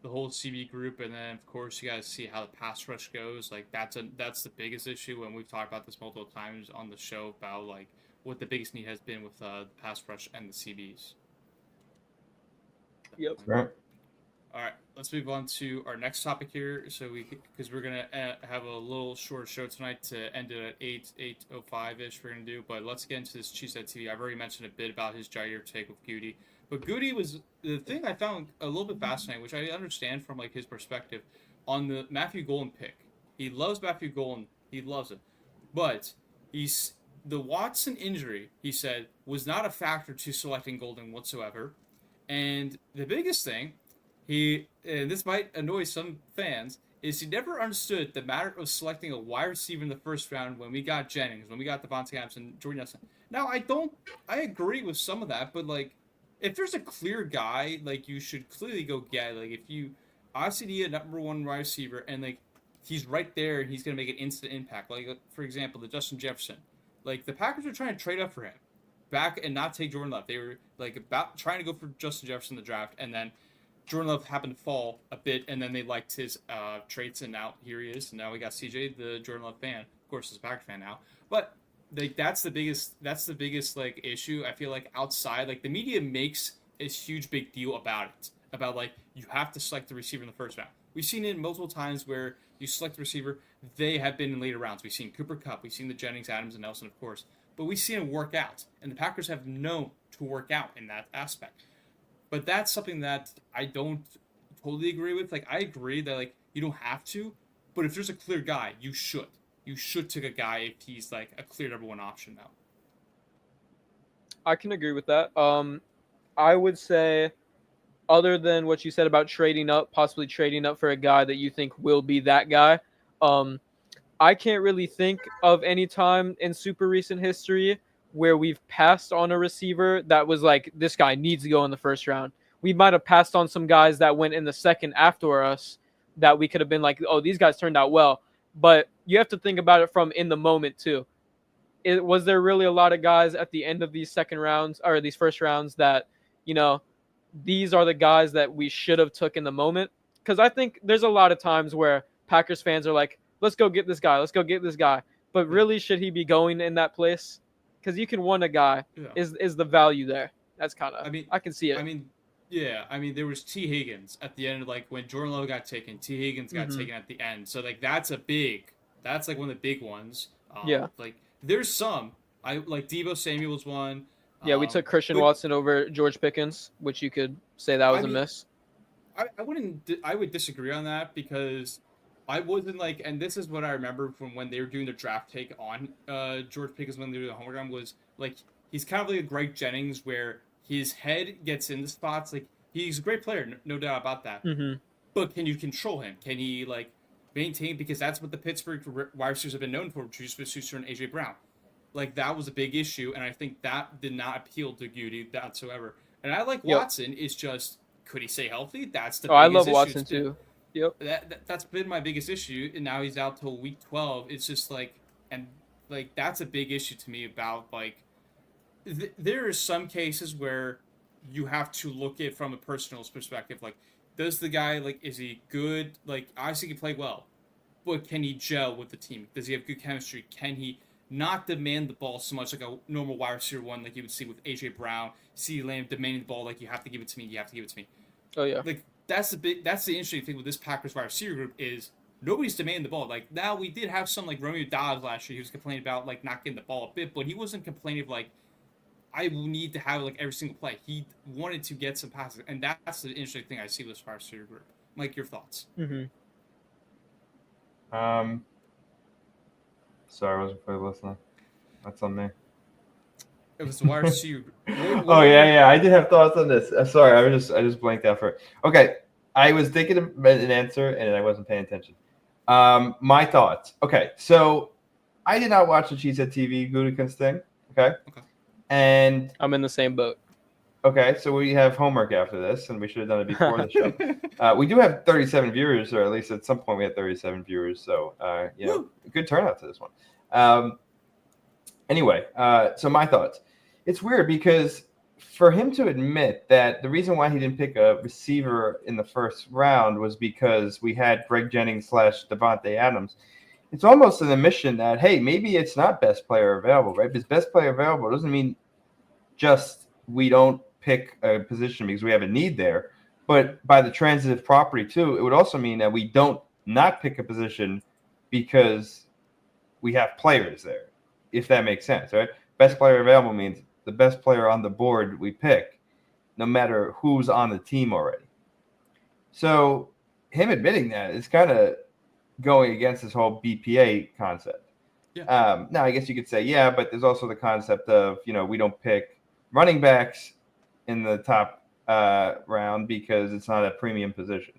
the whole CB group, and then of course you got to see how the pass rush goes. That's the biggest issue, and we've talked about this multiple times on the show about what the biggest need has been with the pass rush and the CBs. Yep. Right. All right, let's move on to our next topic here. So because we're gonna have a little shorter show tonight to end it at 8:05 ish. We're gonna do, but let's get into this Cheesehead TV. I've already mentioned a bit about his Jaire take with Goody, but Goody was the thing I found a little bit fascinating, which I understand from like his perspective on the Matthew Golden pick. He loves Matthew Golden. He loves it, but the Watson injury, he said, was not a factor to selecting Golden whatsoever. And the biggest thing, and this might annoy some fans, is he never understood the matter of selecting a wide receiver in the first round when we got Jennings, when we got Devontae Adams and Jordan Nelson. Now, I agree with some of that, but like, if there's a clear guy, like, you should clearly go get it. Like, if you obviously need a number one wide receiver, and like, he's right there, and he's going to make an instant impact. Like, for example, the Justin Jefferson. Like, the Packers were trying to trade up for him back and not take Jordan Love. They were like about trying to go for Justin Jefferson in the draft, and then Jordan Love happened to fall a bit, and then they liked his traits, and now here he is. And now we got CJ, the Jordan Love fan. Of course, he's a Packers fan now. But like that's the biggest like issue. I feel like outside, like the media makes a huge big deal about it. About like you have to select the receiver in the first round. We've seen it multiple times where you select the receiver. They have been in later rounds. We've seen Cooper Kupp. We've seen the Jennings, Adams, and Nelson, of course. But we've seen it work out. And the Packers have known to work out in that aspect. But that's something that I don't totally agree with. Like, I agree that, like, you don't have to. But if there's a clear guy, you should. You should take a guy if he's, like, a clear number one option now. I can agree with that. I would say, other than what you said about possibly trading up for a guy that you think will be that guy, I can't really think of any time in super recent history where we've passed on a receiver that was like, this guy needs to go in the first round. We might have passed on some guys that went in the second after us that we could have been like, oh, these guys turned out well. But you have to think about it from in the moment too. Was there really a lot of guys at the end of these second rounds or these first rounds that, you know, these are the guys that we should have took in the moment? Because I think there's a lot of times where Packers fans are like, let's go get this guy. Let's go get this guy. But really, should he be going in that place? Because you can want a guy. Yeah. Is the value there? That's kind of. I mean, I can see it. I mean, there was T. Higgins at the end. Like when Jordan Love got taken, T. Higgins got taken at the end. So like that's like one of the big ones. Yeah. Like there's some. I like Deebo Samuel was one. Yeah, we took Christian Watson over George Pickens, which you could say that was a miss. I would disagree on that because I wasn't like, and this is what I remember from when they were doing the draft take on George Pickens when they were doing the homeground was like he's kind of like a Greg Jennings where his head gets in the spots. Like he's a great player, no doubt about that. Mm-hmm. But can you control him? Can he like maintain? Because that's what the Pittsburgh wide receivers have been known for, Juju Smith-Schuster and AJ Brown. Like that was a big issue, and I think that did not appeal to Goody whatsoever. And I like Watson. It's just could he stay healthy? That's the. I love Watson too. Yep. That's been my biggest issue, and now he's out till week 12. It's just like, and like that's a big issue to me about like, there are some cases where you have to look at it from a personal perspective. Like, does the guy like is he good? Like, obviously he can play well, but can he gel with the team? Does he have good chemistry? Can he not demand the ball so much like a normal wide receiver one like you would see with AJ Brown, CeeDee Lamb demanding the ball like you have to give it to me, you have to give it to me. Oh yeah. Like that's the interesting thing with this Packers wide receiver group is nobody's demanding the ball. Like now we did have some like Romeo Dobbs last year. He was complaining about like not getting the ball a bit, but he wasn't complaining of like I need to have like every single play. He wanted to get some passes, and that's the interesting thing I see with this wide receiver group. Mike, your thoughts? Mm-hmm. Sorry, I wasn't fully listening. That's on me. It was the wide receiver. Oh yeah, I did have thoughts on this. Sorry, I just blanked out for it. Okay, I was thinking of an answer and I wasn't paying attention. My thoughts. Okay, so I did not watch the Cheesehead TV Gutekunst thing. Okay, and I'm in the same boat. Okay, so we have homework after this, and we should have done it before the show. We do have 37 viewers, or at least at some point we had 37 viewers. So, good turnout to this one. Anyway, so my thoughts. It's weird because for him to admit that the reason why he didn't pick a receiver in the first round was because we had Greg Jennings / Devontae Adams. It's almost an admission that, hey, maybe it's not best player available, right? Because best player available doesn't mean just we don't pick a position because we have a need there. But by the transitive property too, it would also mean that we don't not pick a position because we have players there, if that makes sense, right? Best player available means the best player on the board we pick, no matter who's on the team already. So him admitting that is kind of going against this whole BPA concept. Yeah. Now, I guess you could say, yeah, but there's also the concept of, we don't pick running backs in the top round because it's not a premium position,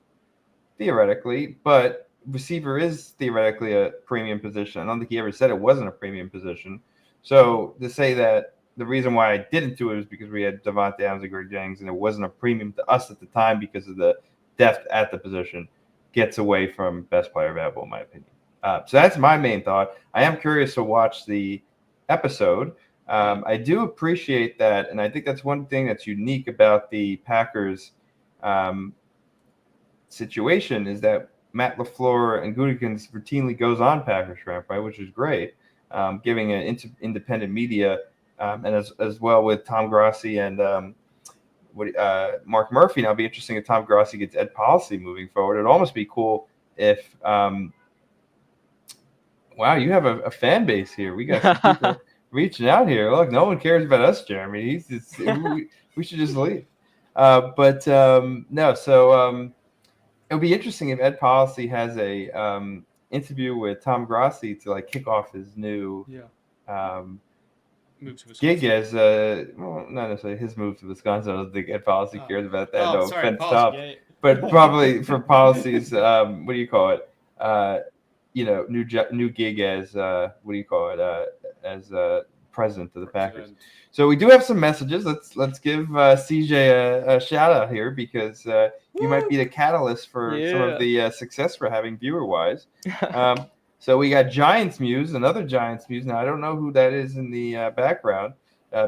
theoretically. But receiver is theoretically a premium position. I don't think he ever said it wasn't a premium position. So to say that the reason why I didn't do it was because we had Devontae Adams and Greg Jennings, and it wasn't a premium to us at the time because of the depth at the position, gets away from best player available, in my opinion. So that's my main thought. I am curious to watch the episode. I do appreciate that, and I think that's one thing that's unique about the Packers situation is that Matt LaFleur and Gutekunst routinely goes on Packers Shrimp, right, which is great, giving an independent media, and as well with Tom Grossi and Mark Murphy. Now, it'll be interesting if Tom Grossi gets Ed Policy moving forward. It'd almost be cool if wow, you have a fan base here. We got some people reaching out here. Look, no one cares about us, Jeremy. We should just leave. No, so it'll be interesting if Ed Policy has a interview with Tom Grossi to like kick off his new gig as well, not necessarily his move to Wisconsin. I don't think Ed Policy cares about that. No offense, Tom. But probably for Policy's what do you call it? New gig as as president of the Packers. So we do have some messages. Let's give CJ a shout out here because you might be the catalyst for some of the success we're having viewer wise. So we got Giants Muse, another Giants Muse. Now I don't know who that is in the background.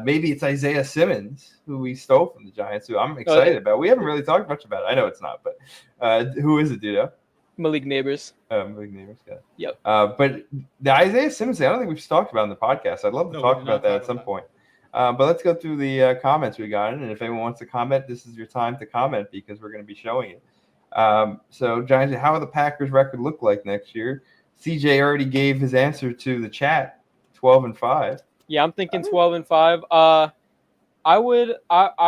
Maybe it's Isaiah Simmons, who we stole from the Giants, who I'm excited about. We haven't really talked much about it. I know it's not, but who is it, dude? Malik Neighbors. Malik Neighbors, yeah. Yep. But the Isaiah Simmons thing, I don't think we've talked about in the podcast. I'd love to talk about that at some point. But let's go through the comments we got. And if anyone wants to comment, this is your time to comment because we're going to be showing it. So, Giants, how will the Packers record look like next year? CJ already gave his answer to the chat, 12-5. Yeah, I'm thinking 12-5. I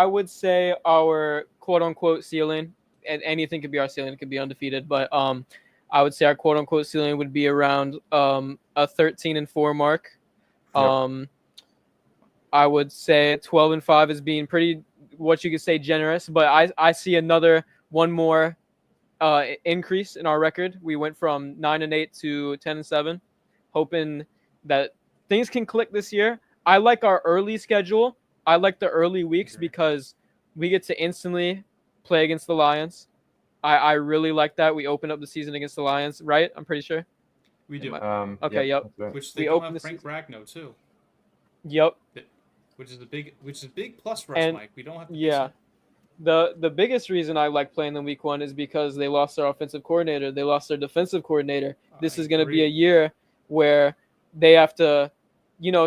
would say our quote-unquote ceiling, and anything could be our ceiling, it could be undefeated, but I would say our quote-unquote ceiling would be around a 13-4 mark. Yep. I would say 12-5 is being pretty, what you could say, generous, but I see one more increase in our record. We went from 9-8 to 10-7, hoping that things can click this year. I like our early schedule. I like the early weeks because we get to instantly play against the Lions. I really like that. We open up the season against the Lions, right? I'm pretty sure. We do. Okay, yep. Right. Which they open Frank Ragnow too. Yep. Which is a big plus for us, Mike. We don't have to. Yeah. The biggest reason I like playing them week 1 is because they lost their offensive coordinator. They lost their defensive coordinator. This is going to be a year where they have to,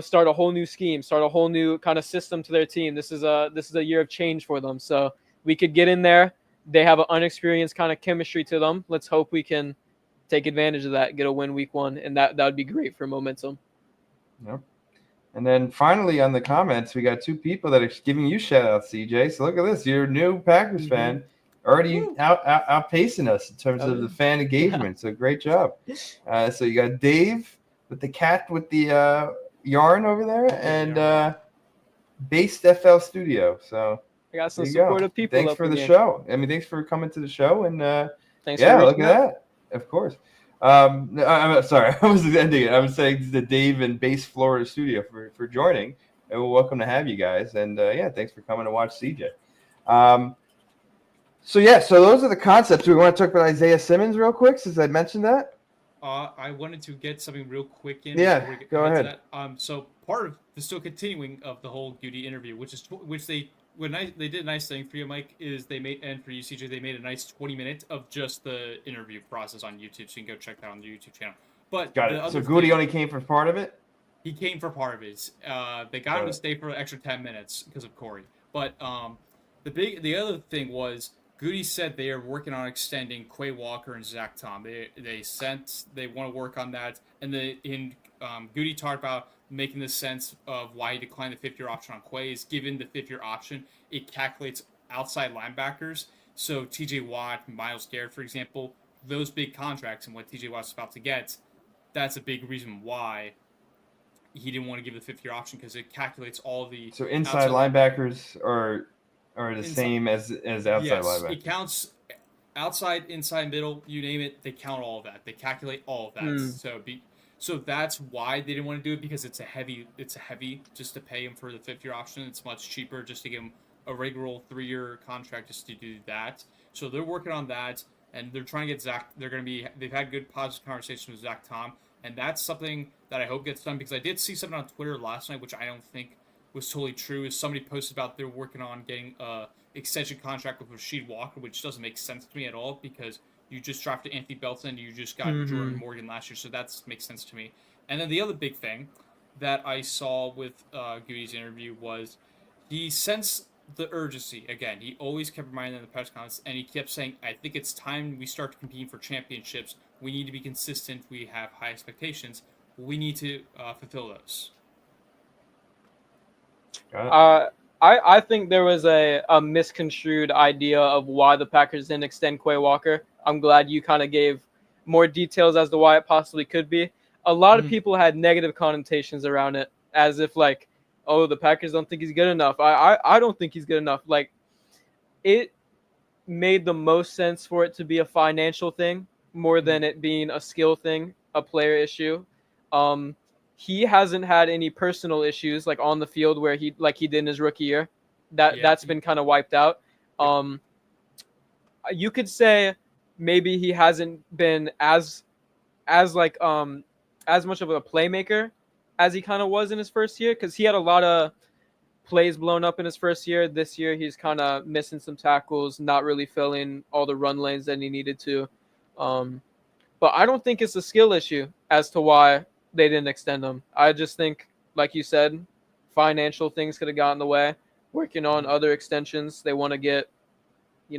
start a whole new scheme, start a whole new kind of system to their team. This is a year of change for them. So we could get in there. They have an unexperienced kind of chemistry to them. Let's hope we can take advantage of that, get a win week 1, and that would be great for momentum. Yep. And then finally on the comments, we got 2 people that are giving you shout outs, CJ. So look at this. You're a new Packers fan, already outpacing us in terms of the fan engagement. So great job. So you got Dave with the cat with the yarn over there and Based FL Studio. So I got some supportive people. Thanks for the show. Thanks for coming to the show. And thanks for look at that. Of course. I'm sorry, I was ending it. I was saying the Dave and Base Florida studio for joining, and we're welcome to have you guys. And thanks for coming to watch CJ. So those are the concepts. We want to talk about Isaiah Simmons real quick, since I mentioned that. I wanted to get something real quick in. Yeah, go ahead. So part of the still continuing of the whole Goody interview, which they did a nice thing for you, Mike, is they made, and for you, CJ, they made a nice 20-minute of just the interview process on YouTube, so you can go check that on the YouTube channel. But got it. So Goody only came for part of it? He came for part of it. They got him to stay for an extra 10 minutes because of Corey. But the other thing was Goody said they are working on extending Quay Walker and Zach Tom. They want to work on that, and Goody talked about making the sense of why he declined the fifth-year option on Quay is given the fifth-year option, it calculates outside linebackers. So T.J. Watt, Myles Garrett, for example, those big contracts and what T.J. Watt's about to get, that's a big reason why he didn't want to give the fifth-year option because it calculates all the. So inside linebackers are the same as outside yes, linebackers. It counts outside, inside, middle, you name it. They count all of that. They calculate all of that. So that's why they didn't want to do it because it's a heavy just to pay him for the fifth-year option. It's much cheaper just to give him a regular 3-year contract just to do that. So they're working on that, and they're trying to get Zach. They've had good positive conversations with Zach Tom, and that's something that I hope gets done because I did see something on Twitter last night, which I don't think was totally true. Is somebody posted about they're working on getting a extension contract with Rasheed Walker, which doesn't make sense to me at all because you just drafted Anthony Belton and you just got Jordan Morgan last year, so that makes sense to me. And then the other big thing that I saw with Goody's interview was he sensed the urgency. Again, he always kept reminding them in the press conference, and he kept saying, I think it's time we start competing for championships. We need to be consistent. We have high expectations. We need to fulfill those. I think there was a misconstrued idea of why the Packers didn't extend Quay Walker. I'm glad you kind of gave more details as to why it possibly could be. A lot of people had negative connotations around it, as if like, oh, the Packers don't think he's good enough. I don't think he's good enough. Like, it made the most sense for it to be a financial thing more than it being a skill thing, a player issue. He hasn't had any personal issues like on the field where he did in his rookie year. That's been kind of wiped out. You could say maybe he hasn't been as much of a playmaker as he kind of was in his first year because he had a lot of plays blown up in his first year. This year he's kind of missing some tackles, not really filling all the run lanes that he needed to. But I don't think it's a skill issue as to why they didn't extend him. I just think, like you said, financial things could have gotten in the way. Working on other extensions, they want to get,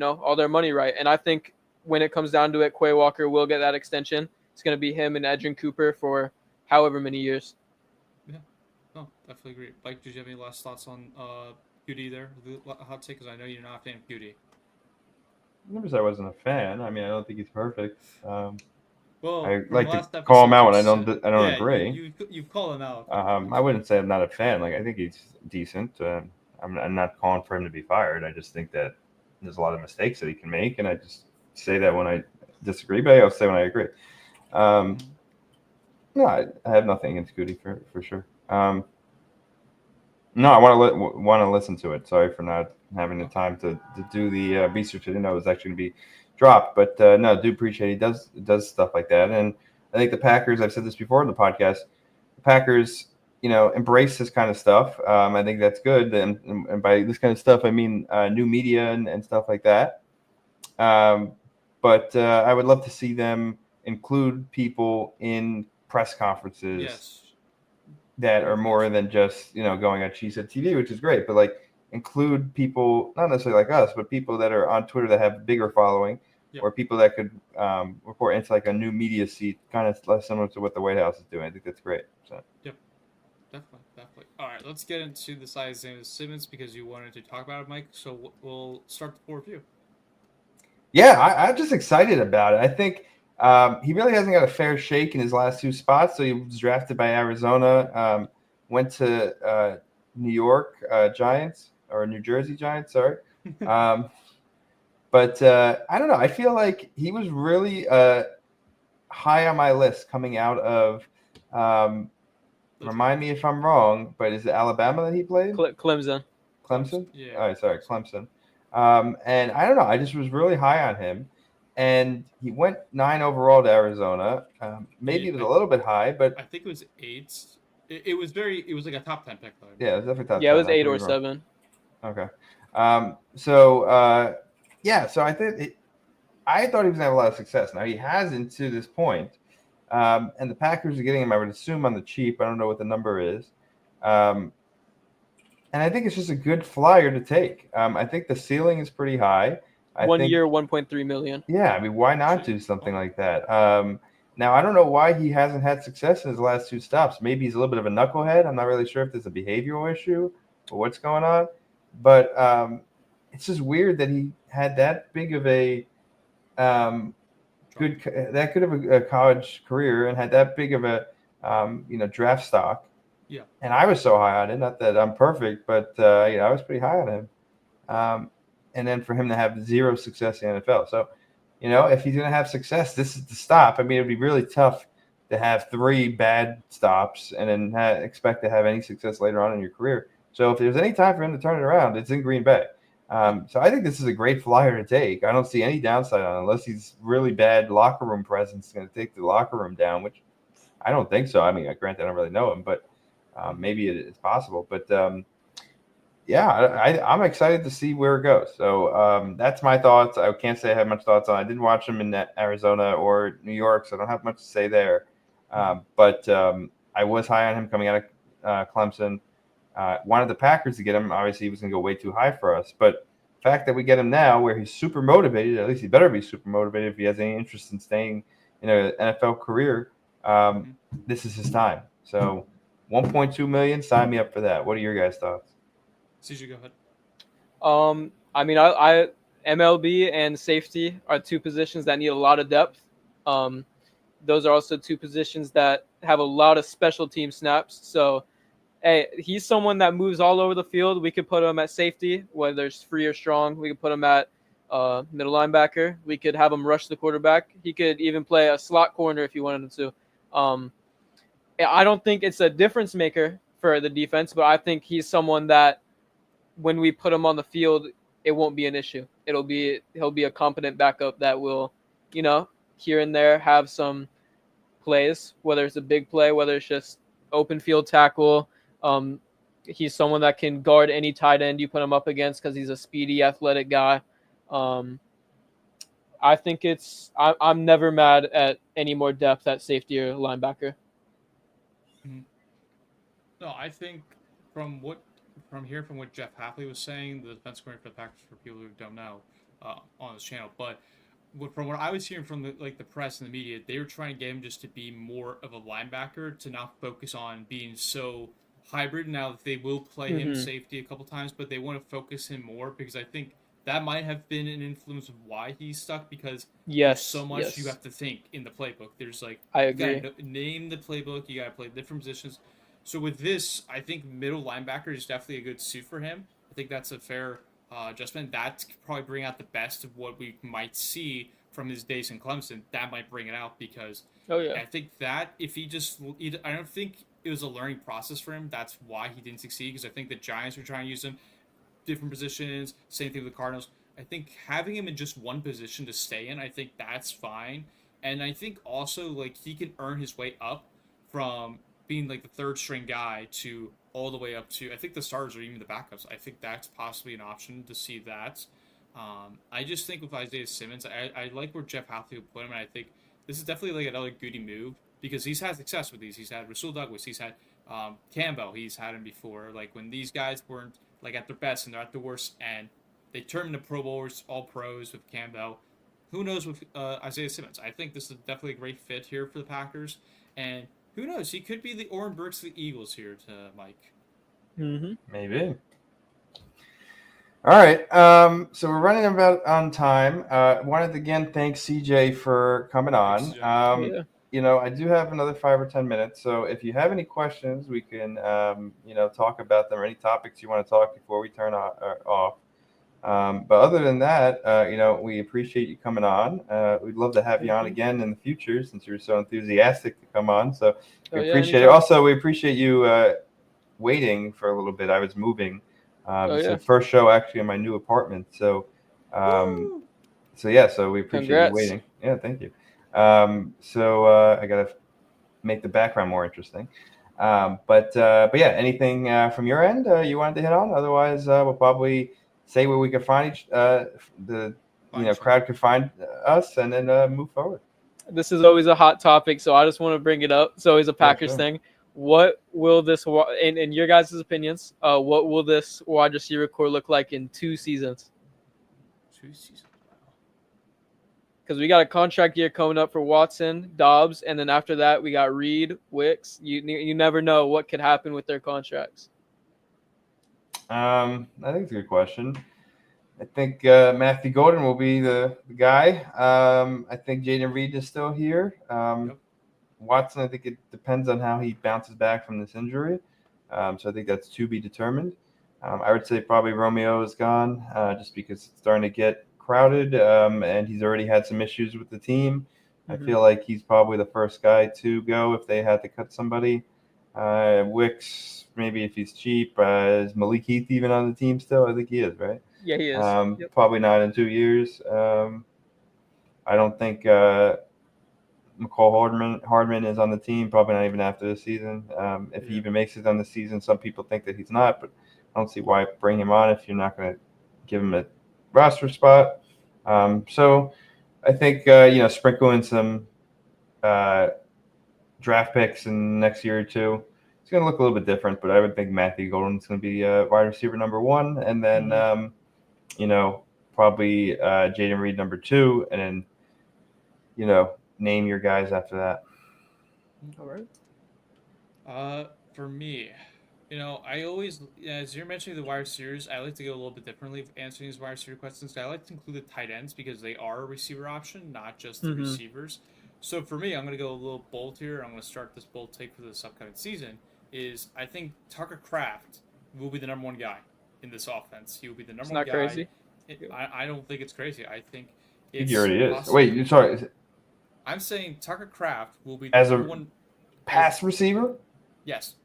all their money right. And I think when it comes down to it, Quay Walker will get that extension. It's going to be him and Edgerrin Cooper for however many years. Yeah, no, definitely agree. Mike, did you have any last thoughts on Goody there? The hot take, because I know you're not a fan of Goody. I never said I wasn't a fan. I mean, I don't think he's perfect. Well, I like to call him out when I don't agree. You call him out. I wouldn't say I'm not a fan. Like I think he's decent. I'm not calling for him to be fired. I just think that there's a lot of mistakes that he can make, and I just say that when I disagree, but I also say when I agree. No, I have nothing against Goody for sure. No, I want to listen to it. Sorry for not having the time to do the research. I didn't know it was actually going to be dropped, but no, I do appreciate he does stuff like that. And I think the Packers, I've said this before in the podcast, the Packers, embrace this kind of stuff. I think that's good. And by this kind of stuff, I mean new media and stuff like that. But I would love to see them include people in press conferences that are more than just, going on She Said TV, which is great, but like include people, not necessarily like us, but people that are on Twitter that have bigger following or people that could report into like a new media seat, kind of less similar to what the White House is doing. I think that's great. So. Yep. Definitely. All right, let's get into the size of Simmons because you wanted to talk about it, Mike. So we'll start the full review. Yeah, I'm just excited about it. I think he really hasn't got a fair shake in his last two spots. So he was drafted by Arizona, went to New York Giants or New Jersey Giants, sorry. But I don't know. I feel like he was really high on my list coming out of remind me if I'm wrong, but is it Alabama that he played? Clemson. Clemson? Yeah. All right, sorry, Clemson. And I don't know. I just was really high on him. And he went 9 overall to Arizona. Maybe it was a little bit high, but I think it was 8. It was like a top 10 pick, though. Yeah, it was definitely top 10. Yeah, it was 8 or 7. Okay. So I think I thought he was going to have a lot of success. Now, he hasn't to this point. And the Packers are getting him, I would assume, on the cheap. I don't know what the number is. And I think it's just a good flyer to take. I think the ceiling is pretty high. 1 year, $1.3 million. Yeah, I mean, why not do something like that? Now, I don't know why he hasn't had success in his last 2 stops. Maybe he's a little bit of a knucklehead. I'm not really sure if there's a behavioral issue or what's going on. But it's just weird that he had that big of a that good of a college career and had that big of a draft stock. Yeah. And I was so high on it. Not that I'm perfect, but I was pretty high on him. And then for him to have 0 success in the NFL. So, if he's going to have success, this is the stop. I mean, it'd be really tough to have 3 bad stops and then expect to have any success later on in your career. So if there's any time for him to turn it around, it's in Green Bay. So I think this is a great flyer to take. I don't see any downside on it unless he's really bad locker room presence, going to take the locker room down, which I don't think so. I mean, granted, I don't really know him, but maybe it's possible. But I'm excited to see where it goes. So that's my thoughts. I can't say I have much thoughts on it. I didn't watch him in Arizona or New York, so I don't have much to say there. But I was high on him coming out of Clemson. Wanted the Packers to get him. Obviously, he was going to go way too high for us. But the fact that we get him now where he's super motivated, at least he better be super motivated if he has any interest in staying in an NFL career, this is his time. So $1.2 million, sign me up for that. What are your guys' thoughts? CJ, go ahead. I mean, I MLB and safety are 2 positions that need a lot of depth. Those are also 2 positions that have a lot of special team snaps. So, hey, he's someone that moves all over the field. We could put him at safety, whether it's free or strong. We could put him at middle linebacker. We could have him rush the quarterback. He could even play a slot corner if you wanted him to. I don't think it's a difference maker for the defense, but I think he's someone that when we put him on the field, it won't be an issue. He'll be a competent backup that will, here and there have some plays, whether it's a big play, whether it's just open field tackle. He's someone that can guard any tight end you put him up against because he's a speedy, athletic guy. I think I'm never mad at any more depth at safety or linebacker. No, I think from what Jeff Hadler was saying, the defense coordinator for the Packers, for people who don't know, on this channel, but from what I was hearing from the press and the media, they were trying to get him just to be more of a linebacker, to not focus on being so hybrid. Now that they will play him safety a couple times, but they want to focus him more because I think that might have been an influence of why he's stuck, because there's so much you have to think in the playbook. There's I agree. You gotta name the playbook, you gotta play different positions. So with this, I think middle linebacker is definitely a good suit for him. I think that's a fair adjustment. That could probably bring out the best of what we might see from his days in Clemson. That might bring it out because I think that if I don't think it was a learning process for him. That's why he didn't succeed, because I think the Giants were trying to use him different positions. Same thing with the Cardinals. I think having him in just one position to stay in, I think that's fine. And I think also he can earn his way up from being the 3rd string guy to all the way up to, I think the starters or even the backups. I think that's possibly an option to see that. I just think with Isaiah Simmons, I like where Jeff Hadler put him, and I think this is definitely another Goody move because he's had success with these. He's had Rasul Douglas, he's had Campbell, he's had him before. When these guys weren't at their best and they're at their worst, and they turned into Pro Bowlers, all pros with Campbell. Who knows with Isaiah Simmons? I think this is definitely a great fit here for the Packers, and who knows? He could be the Oren Burks of the Eagles here to Mike. Maybe. All right. So we're running about on time. Wanted to again thank CJ for coming on. Thanks, CJ. I do have another 5 or 10 minutes. So if you have any questions, we can, talk about them or any topics you want to talk before we turn off. But other than that, we appreciate you coming on. We'd love to have you on again in the future since you were so enthusiastic to come on. So we appreciate it. Also, we appreciate you waiting for a little bit. I was moving. It's the first show actually in my new apartment. So so we appreciate you waiting. Yeah, thank you. I got to make the background more interesting. But anything from your end you wanted to hit on? Otherwise, we'll probably say where we can find crowd can find us, and then move forward. This is always a hot topic, so I just want to bring it up. It's always a Packers thing. What will this, in your guys' opinions, what will this wide receiver core look like in 2 seasons? 2 seasons. because we got a contract year coming up for Watson, Dobbs, and then after that we got Reed, Wicks. You never know what could happen with their contracts. I think it's a good question. I think Matthew Golden will be the guy. I think Jaden Reed is still here. Yep. Watson, I think it depends on how he bounces back from this injury. So I think that's to be determined. I would say probably Romeo is gone just because it's starting to get crowded, and he's already had some issues with the team. I feel like he's probably the first guy to go if they had to cut somebody. Wicks, maybe if he's cheap. Is Malik Heath even on the team still? I think he is, right? Yeah, he is. Probably not in 2 years. I don't think McCall Hardman is on the team, probably not even after the season. If he even makes it on the season, some people think that he's not, but I don't see why bring him on if you're not going to give him a roster spot. So I think, sprinkle in some draft picks in the next year or two. It's going to look a little bit different, but I would think Matthew Golden's going to be wide receiver number 1, and then, probably Jaden Reed number 2, and then, name your guys after that. All right. For me, I always, as you're mentioning the wide receivers, I like to go a little bit differently answering these wide receiver questions. I like to include the tight ends because they are a receiver option, not just the receivers. So for me, I'm going to go a little bold here. I'm going to start this bold take for this upcoming season. I think Tucker Kraft will be the number 1 guy in this offense. He will be the number 1 guy. It's not crazy. I don't think it's crazy. I think He already is. possible. Wait, you're sorry. I'm saying Tucker Kraft will be As the a number 1 pass receiver Yes.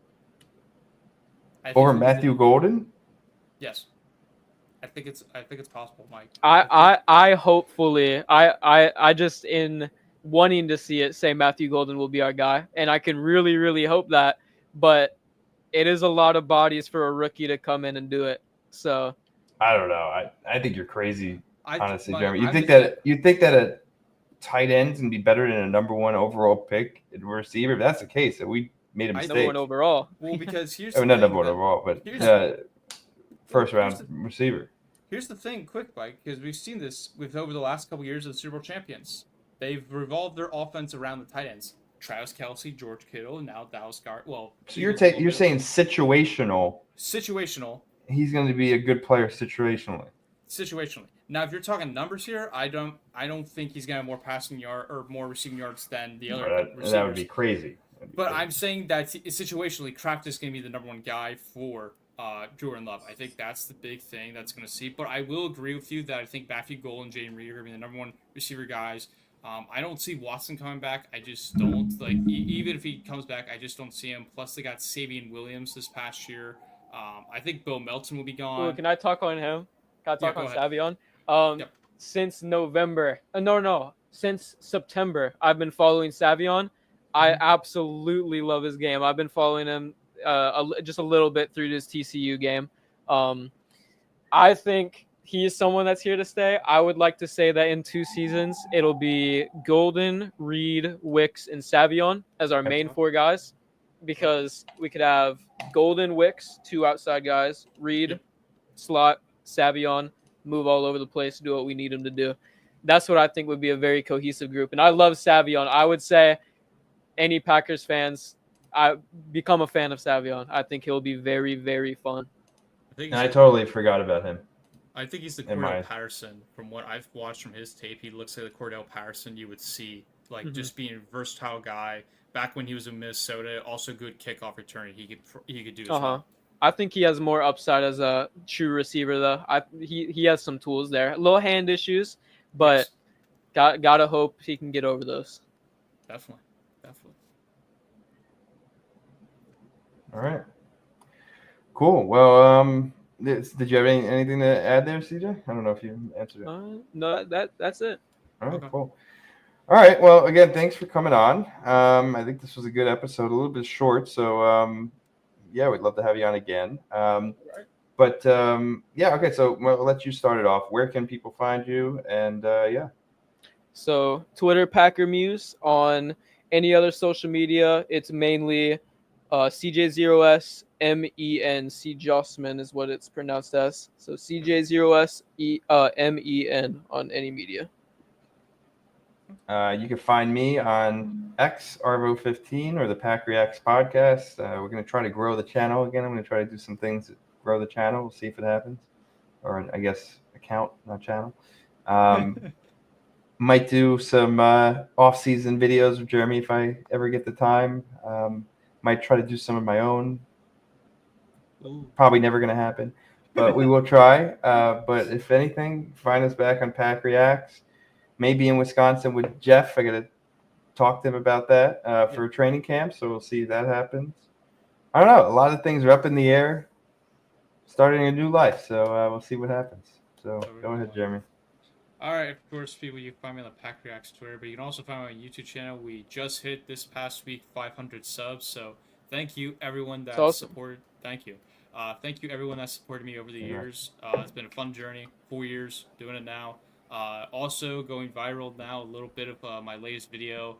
I think over he'll be Matthew Golden? Yes. I think it's possible, Mike. I hopefully I just in wanting to see it say Matthew Golden will be our guy, and I can really, really hope that, but it is a lot of bodies for a rookie to come in and do it. So I don't know. I think you're crazy, honestly, Jeremy. You think that a tight end can be better than a number 1 overall pick at receiver? If that's the case, that we made a mistake. number 1 overall. Well, because here's not number 1 overall, but first round receiver. Here's the thing, quick, Mike, because we've seen this over the last couple years of the Super Bowl champions. They've revolved their offense around the tight ends. Travis Kelce, George Kittle, and now Dallas Garrett. Well, so you're saying situational. Situational. He's going to be a good player situationally. Now, if you're talking numbers here, I don't think he's going to have more passing yard or more receiving yards than the other receivers. That would be crazy. But I'm saying that situationally, Kraft is going to be the number 1 guy for Jordan Love. I think that's the big thing that's going to see. But I will agree with you that I think Matthew Golden and Jaden Reed are going to be the number 1 receiver guys. I don't see Watson coming back. I just don't. Even if he comes back, I just don't see him. Plus, they got Savion Williams this past year. I think Bill Melton will be gone. Ooh, can I talk on him? Can I talk on Savion? Yep. Since November. Since September, I've been following Savion. I absolutely love his game. I've been following him just a little bit through this TCU game. I think he is someone that's here to stay. I would like to say that in 2 seasons, it'll be Golden, Reed, Wicks, and Savion as our main 4 guys, because we could have Golden, Wicks, 2 outside guys, Reed, slot, Savion, move all over the place, do what we need him to do. That's what I think would be a very cohesive group. And I love Savion. I would say any Packers fans, I become a fan of Savion. I think he'll be very, very fun. I totally forgot about him. I think he's the Cordell Patterson. From what I've watched from his tape, he looks like the Cordell Patterson you would see. Just being a versatile guy. Back when he was in Minnesota, also good kickoff return. He could do as well. I think he has more upside as a true receiver, though. He has some tools there. Little hand issues, but gotta hope he can get over those. Definitely. All right. Cool. Well, did you have anything to add there, CJ? I don't know if you answered it. No, that's it. All right, cool. All right. Well, again, thanks for coming on. I think this was a good episode, a little bit short, so we'd love to have you on again. But okay. So we'll let you start it off. Where can people find you? And So Twitter, Packer Muse. On any other social media, it's mainly CJ0S MEN. C Jossman is what it's pronounced as. So CJ0S MEN on any media. You can find me on X Arvo15 or the PackReacts podcast. We're going to try to grow the channel again. I'm going to try to do some things that grow the channel. We'll see if it happens, or I guess account, not channel. Might do some off-season videos with Jeremy if I ever get the time. Might try to do some of my own. Ooh. Probably never going to happen, but we will try. But if anything, find us back on PackReacts. Maybe in Wisconsin with Jeff. I got to talk to him about that for training camp, so we'll see if that happens. I don't know. A lot of things are up in the air. Starting a new life, so we'll see what happens. So go ahead, Jeremy. All right, of course, people, you can find me on the PackReacts Twitter, but you can also find me on my YouTube channel. We just hit this past week 500 subs, so thank you everyone that supported. Thank you. Thank you everyone that supported me over the years. It's been a fun journey. 4 years doing it now. Also going viral now, a little bit of my latest video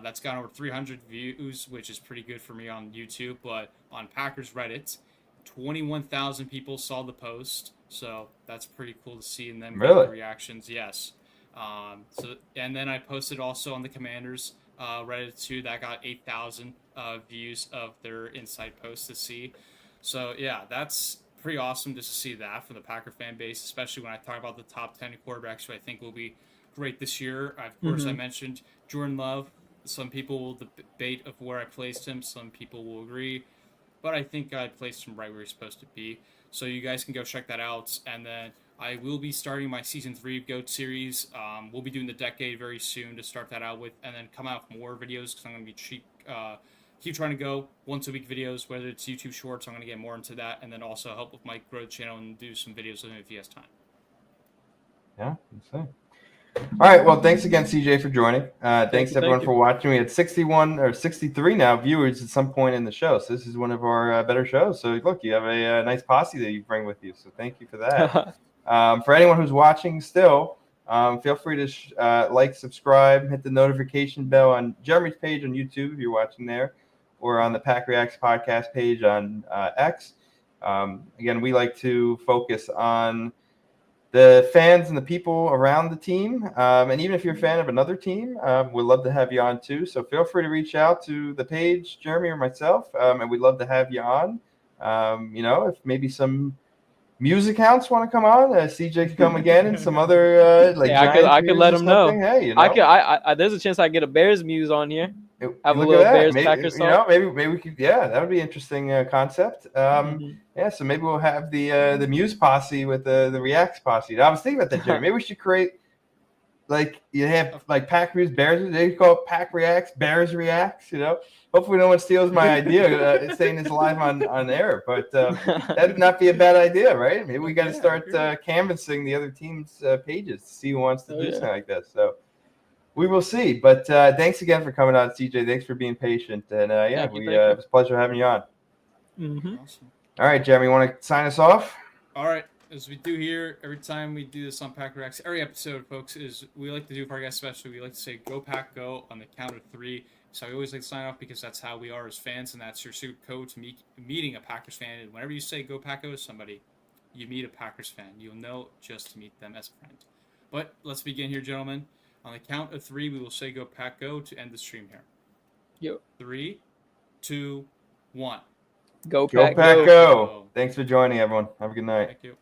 that's got over 300 views, which is pretty good for me on YouTube, but on Packers Reddit, 21,000 people saw the post, so that's pretty cool to see, and then Really? the reactions. Yes. And then I posted also on the Commanders Reddit too, that got 8,000 views of their inside post to see. So yeah, that's pretty awesome just to see that from the Packer fan base, especially when I talk about the top 10 quarterbacks who I think will be great this year. Of course, I mentioned Jordan Love. Some people will debate of where I placed him. Some people will agree. But I think I placed him right where he's supposed to be. So you guys can go check that out. And then I will be starting my Season 3 of GOAT series. We'll be doing the decade very soon to start that out with. And then come out with more videos because I'm going to be keep trying to go once-a-week videos, whether it's YouTube Shorts. I'm going to get more into that. And then also help with Mike grow the channel and do some videos with him if he has time. Yeah, that's it. All right. Well, thanks again, CJ, for joining. Thanks everyone for watching. We had 61 or 63 now viewers at some point in the show. So this is one of our better shows. So look, you have a nice posse that you bring with you. So thank you for that. For anyone who's watching still, feel free to like, subscribe, hit the notification bell on Jeremy's page on YouTube if you're watching there, or on the PackReacts podcast page on X. Again, we like to focus on the fans and the people around the team. And even if you're a fan of another team, we'd love to have you on too. So feel free to reach out to the page, Jeremy or myself, and we'd love to have you on. If maybe some news accounts want to come on, CJ can come again, and some other I could let them know. Hey, there's a chance I get a Bears Muse on here. Have a look little at Bears maybe, Packers talk. Maybe we could. Yeah, that would be an interesting concept. Yeah, so maybe we'll have the Muse posse with the Reacts posse. I was thinking about that, Jerry. Maybe we should create you have Pack Muse Bears. They call it PackReacts, Bears Reacts. Hopefully no one steals my idea saying this live on air. But that'd not be a bad idea, right? Maybe we got to start canvassing the other team's pages to see who wants to do something like this. So. We will see, but thanks again for coming on, CJ. Thanks for being patient, and it was a pleasure having you on. Awesome. All right, Jeremy, you want to sign us off? All right, as we do here every time we do this on PackReacts, every episode, folks, is we like to do for our guests especially. We like to say "Go Pack Go" on the count of 3. So I always like to sign off because that's how we are as fans, and that's your secret code to meeting a Packers fan. And whenever you say "Go Pack Go" to somebody, you meet a Packers fan. You'll know just to meet them as a friend. But let's begin here, gentlemen. On the count of 3, we will say "Go Pack Go" to end the stream here. Yep. 3, 2, 1. Go Pack Go. Thanks for joining, everyone. Have a good night. Thank you.